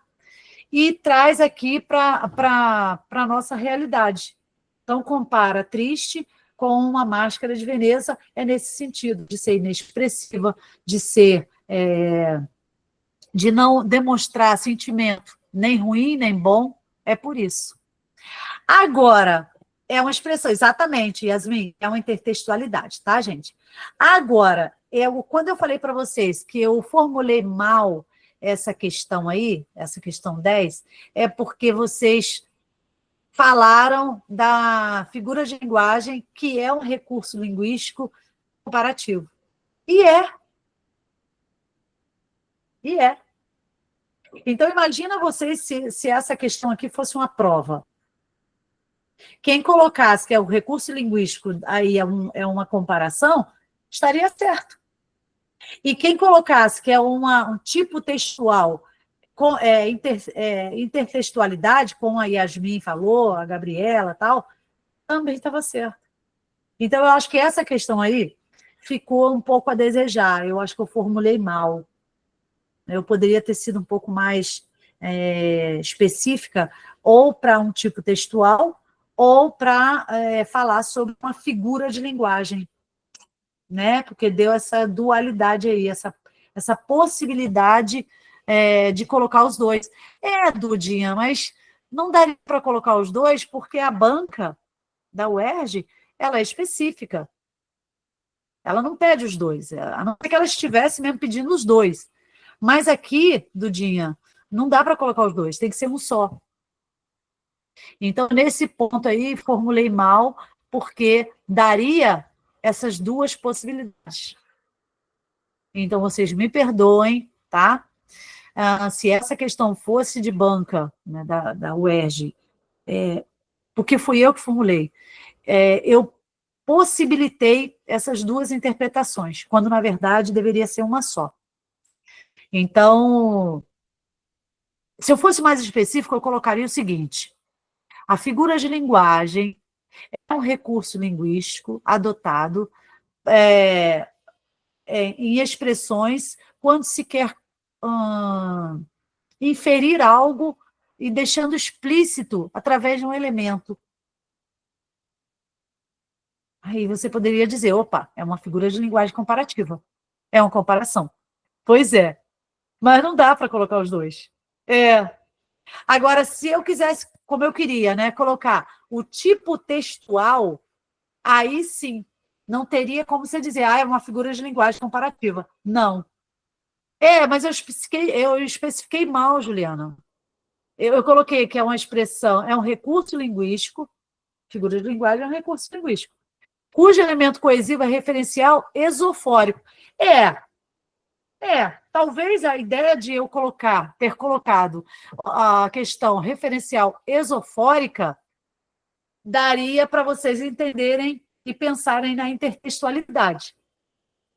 e traz aqui para a nossa realidade. Então, compara triste com uma máscara de Veneza, é nesse sentido, de ser inexpressiva, de não demonstrar sentimento nem ruim, nem bom, é por isso. Agora, é uma expressão, exatamente, Yasmin, é uma intertextualidade, tá, gente? Agora, quando eu falei para vocês que eu formulei mal essa questão aí, essa questão 10, é porque vocês falaram da figura de linguagem, que é um recurso linguístico comparativo. E é. E é. Então, imagina vocês se essa questão aqui fosse uma prova. Quem colocasse que é o recurso linguístico, aí é uma comparação, estaria certo. E quem colocasse que é um tipo textual, intertextualidade, como a Yasmin falou, a Gabriela tal, também estava certo. Então, eu acho que essa questão aí ficou um pouco a desejar. Eu acho que eu formulei mal. Eu poderia ter sido um pouco mais específica, ou para um tipo textual, ou para falar sobre uma figura de linguagem, né? Porque deu essa dualidade aí, essa possibilidade de colocar os dois. Dudinha, mas não daria para colocar os dois, porque a banca da UERJ, ela é específica. Ela não pede os dois, a não ser que ela estivesse mesmo pedindo os dois. Mas aqui, Dudinha, não dá para colocar os dois, tem que ser um só. Então, nesse ponto aí, formulei mal, porque daria essas duas possibilidades. Então, vocês me perdoem, tá? Se essa questão fosse de banca, né, da UERJ, porque fui eu que formulei, eu possibilitei essas duas interpretações, quando, na verdade, deveria ser uma só. Então, se eu fosse mais específico, eu colocaria o seguinte: a figura de linguagem é um recurso linguístico adotado em expressões quando se quer inferir algo e deixando explícito através de um elemento. Aí você poderia dizer, opa, é uma figura de linguagem comparativa. É uma comparação. Pois é, mas não dá para colocar os dois. Agora, se eu quisesse, como eu queria, né, colocar o tipo textual, aí sim, não teria como você dizer, é uma figura de linguagem comparativa. Não. Mas eu especifiquei mal, Juliana. Eu coloquei que é uma expressão, é um recurso linguístico, figura de linguagem é um recurso linguístico, cujo elemento coesivo é referencial esofórico. Talvez a ideia de eu ter colocado a questão referencial esofórica daria para vocês entenderem e pensarem na intertextualidade.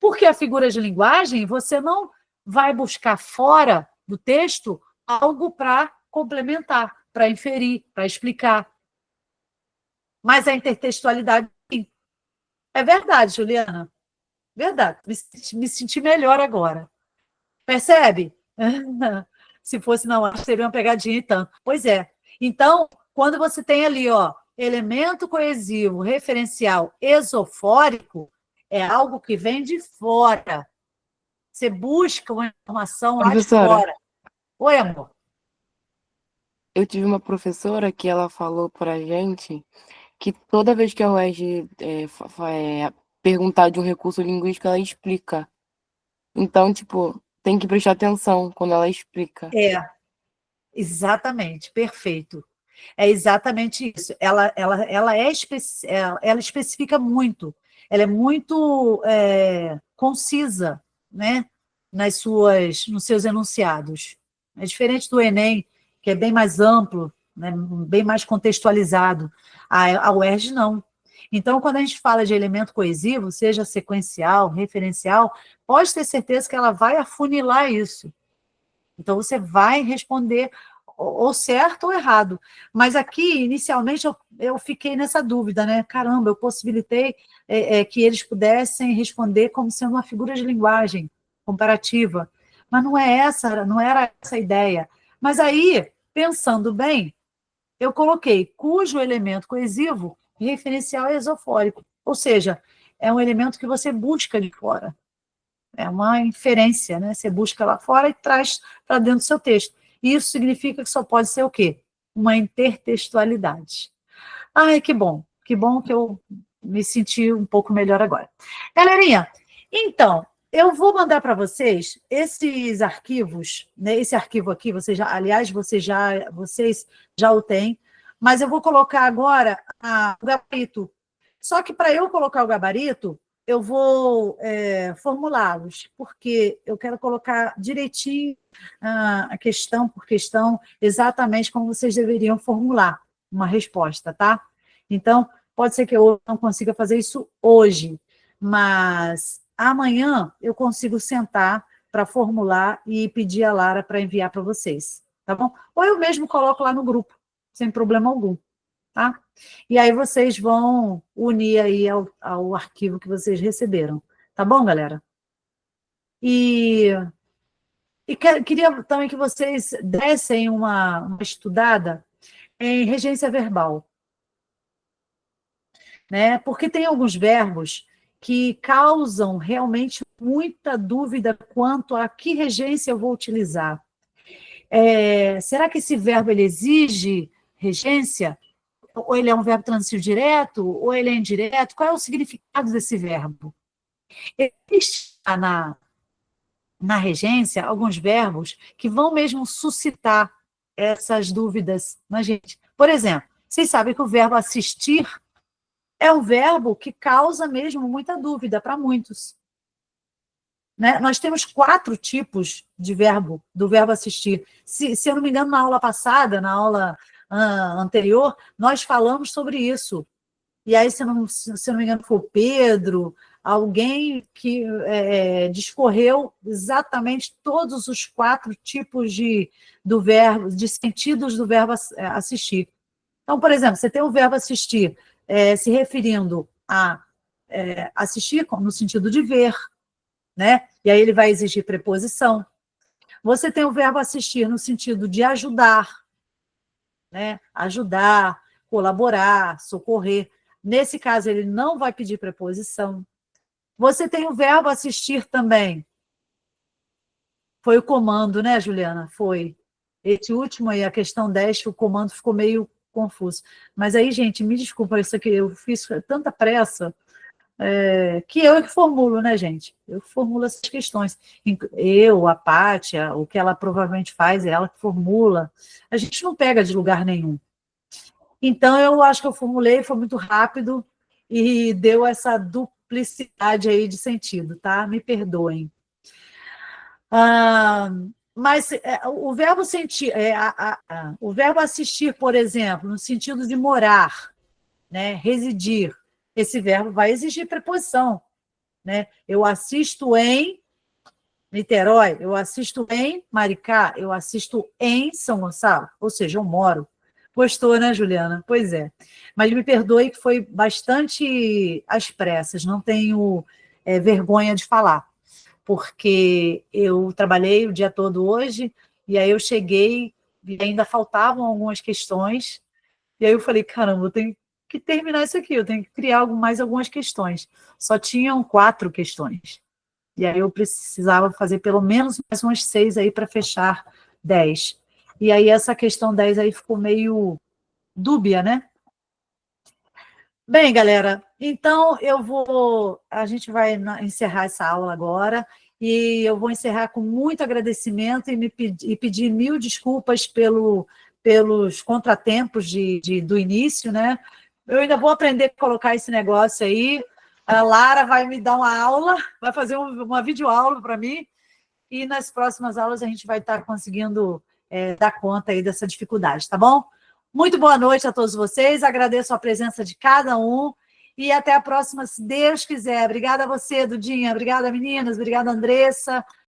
Porque a figura de linguagem, você não vai buscar fora do texto algo para complementar, para inferir, para explicar. Mas a intertextualidade, sim. É verdade, Juliana. Verdade. Me senti melhor agora. Percebe? Se fosse não, acho que seria uma pegadinha e tanto. Pois é. Então, quando você tem ali, elemento coesivo, referencial, esofórico, é algo que vem de fora. Você busca uma informação lá de Professora, fora. Oi, amor. eu tive uma professora que ela falou pra gente que toda vez que a UERJ perguntar de um recurso linguístico, ela explica. Então, tipo, tem que prestar atenção quando ela explica. Exatamente, perfeito. É exatamente isso. Ela especifica muito. Ela é muito concisa, né, nos seus enunciados. É diferente do Enem, que é bem mais amplo, né, bem mais contextualizado. A UERJ não. Então, quando a gente fala de elemento coesivo, seja sequencial, referencial, pode ter certeza que ela vai afunilar isso. Então, você vai responder ou certo ou errado. Mas aqui, inicialmente, eu fiquei nessa dúvida, né? Caramba, eu possibilitei que eles pudessem responder como sendo uma figura de linguagem comparativa. Mas não era essa a ideia. Mas aí, pensando bem, eu coloquei cujo elemento coesivo referencial é esofórico. Ou seja, é um elemento que você busca de fora. É uma inferência, né? Você busca lá fora e traz para dentro do seu texto. Isso significa que só pode ser o quê? Uma intertextualidade. Ai, que bom que eu me senti um pouco melhor agora. Galerinha, então, eu vou mandar para vocês esses arquivos, né? Esse arquivo aqui, aliás, vocês já o têm, mas eu vou colocar agora o gabarito. Só que para eu colocar o gabarito, eu vou formulá-los, porque eu quero colocar direitinho a questão por questão, exatamente como vocês deveriam formular uma resposta, tá? Então, pode ser que eu não consiga fazer isso hoje, mas amanhã eu consigo sentar para formular e pedir a Lara para enviar para vocês, tá bom? Ou eu mesmo coloco lá no grupo, sem problema algum, tá? E aí vocês vão unir aí ao arquivo que vocês receberam, tá bom, galera? E E queria também que vocês dessem uma estudada em regência verbal, né? Porque tem alguns verbos que causam realmente muita dúvida quanto a que regência eu vou utilizar. Será que esse verbo ele exige regência? Ou ele é um verbo transitivo direto? Ou ele é indireto? Qual é o significado desse verbo? Existe na regência alguns verbos que vão mesmo suscitar essas dúvidas na gente. Por exemplo, vocês sabem que o verbo assistir é um verbo que causa mesmo muita dúvida para muitos. Né? Nós temos 4 tipos de verbo, do verbo assistir. Se eu não me engano, na aula passada, na aula anterior, nós falamos sobre isso. E aí, se eu não me engano, foi o Pedro, alguém que discorreu exatamente todos os 4 tipos do verbo, de sentidos do verbo assistir. Então, por exemplo, você tem o verbo assistir se referindo a assistir no sentido de ver, né? E aí ele vai exigir preposição. Você tem o verbo assistir no sentido de ajudar, né? Ajudar, colaborar, socorrer. Nesse caso, ele não vai pedir preposição. Você tem o verbo assistir também. Foi o comando, né, Juliana? Foi. Esse último aí, a questão 10, o comando ficou meio confuso. Mas aí, gente, me desculpa, isso aqui, eu fiz tanta pressa, que eu é que formulo, né, gente? Eu que formulo essas questões. Eu, a Pátia, o que ela provavelmente faz, é ela que formula. A gente não pega de lugar nenhum. Então, eu acho que eu formulei, foi muito rápido e deu essa duplicidade aí de sentido, tá? Me perdoem. Mas o verbo sentir, o verbo assistir, por exemplo, no sentido de morar, né, residir, esse verbo vai exigir preposição, né? Eu assisto em Niterói, eu assisto em Maricá, eu assisto em São Gonçalo, ou seja, eu moro. Gostou, né, Juliana? Pois é. Mas me perdoe que foi bastante às pressas, não tenho vergonha de falar, porque eu trabalhei o dia todo hoje, e aí eu cheguei e ainda faltavam algumas questões, e aí eu falei, caramba, eu tenho que terminar isso aqui, eu tenho que criar mais algumas questões. Só tinham 4 questões. E aí eu precisava fazer pelo menos mais umas 6 aí para fechar 10. E aí essa questão 10 aí ficou meio dúbia, né? Bem, galera, então a gente vai encerrar essa aula agora, e eu vou encerrar com muito agradecimento e pedir 1000 desculpas pelos contratempos do início, né? Eu ainda vou aprender a colocar esse negócio aí. A Lara vai me dar uma aula, vai fazer uma videoaula para mim, e nas próximas aulas a gente vai estar conseguindo dar conta aí dessa dificuldade, tá bom? Muito boa noite a todos vocês, agradeço a presença de cada um, e até a próxima, se Deus quiser. Obrigada a você, Dudinha, obrigada, meninas, obrigada, Andressa.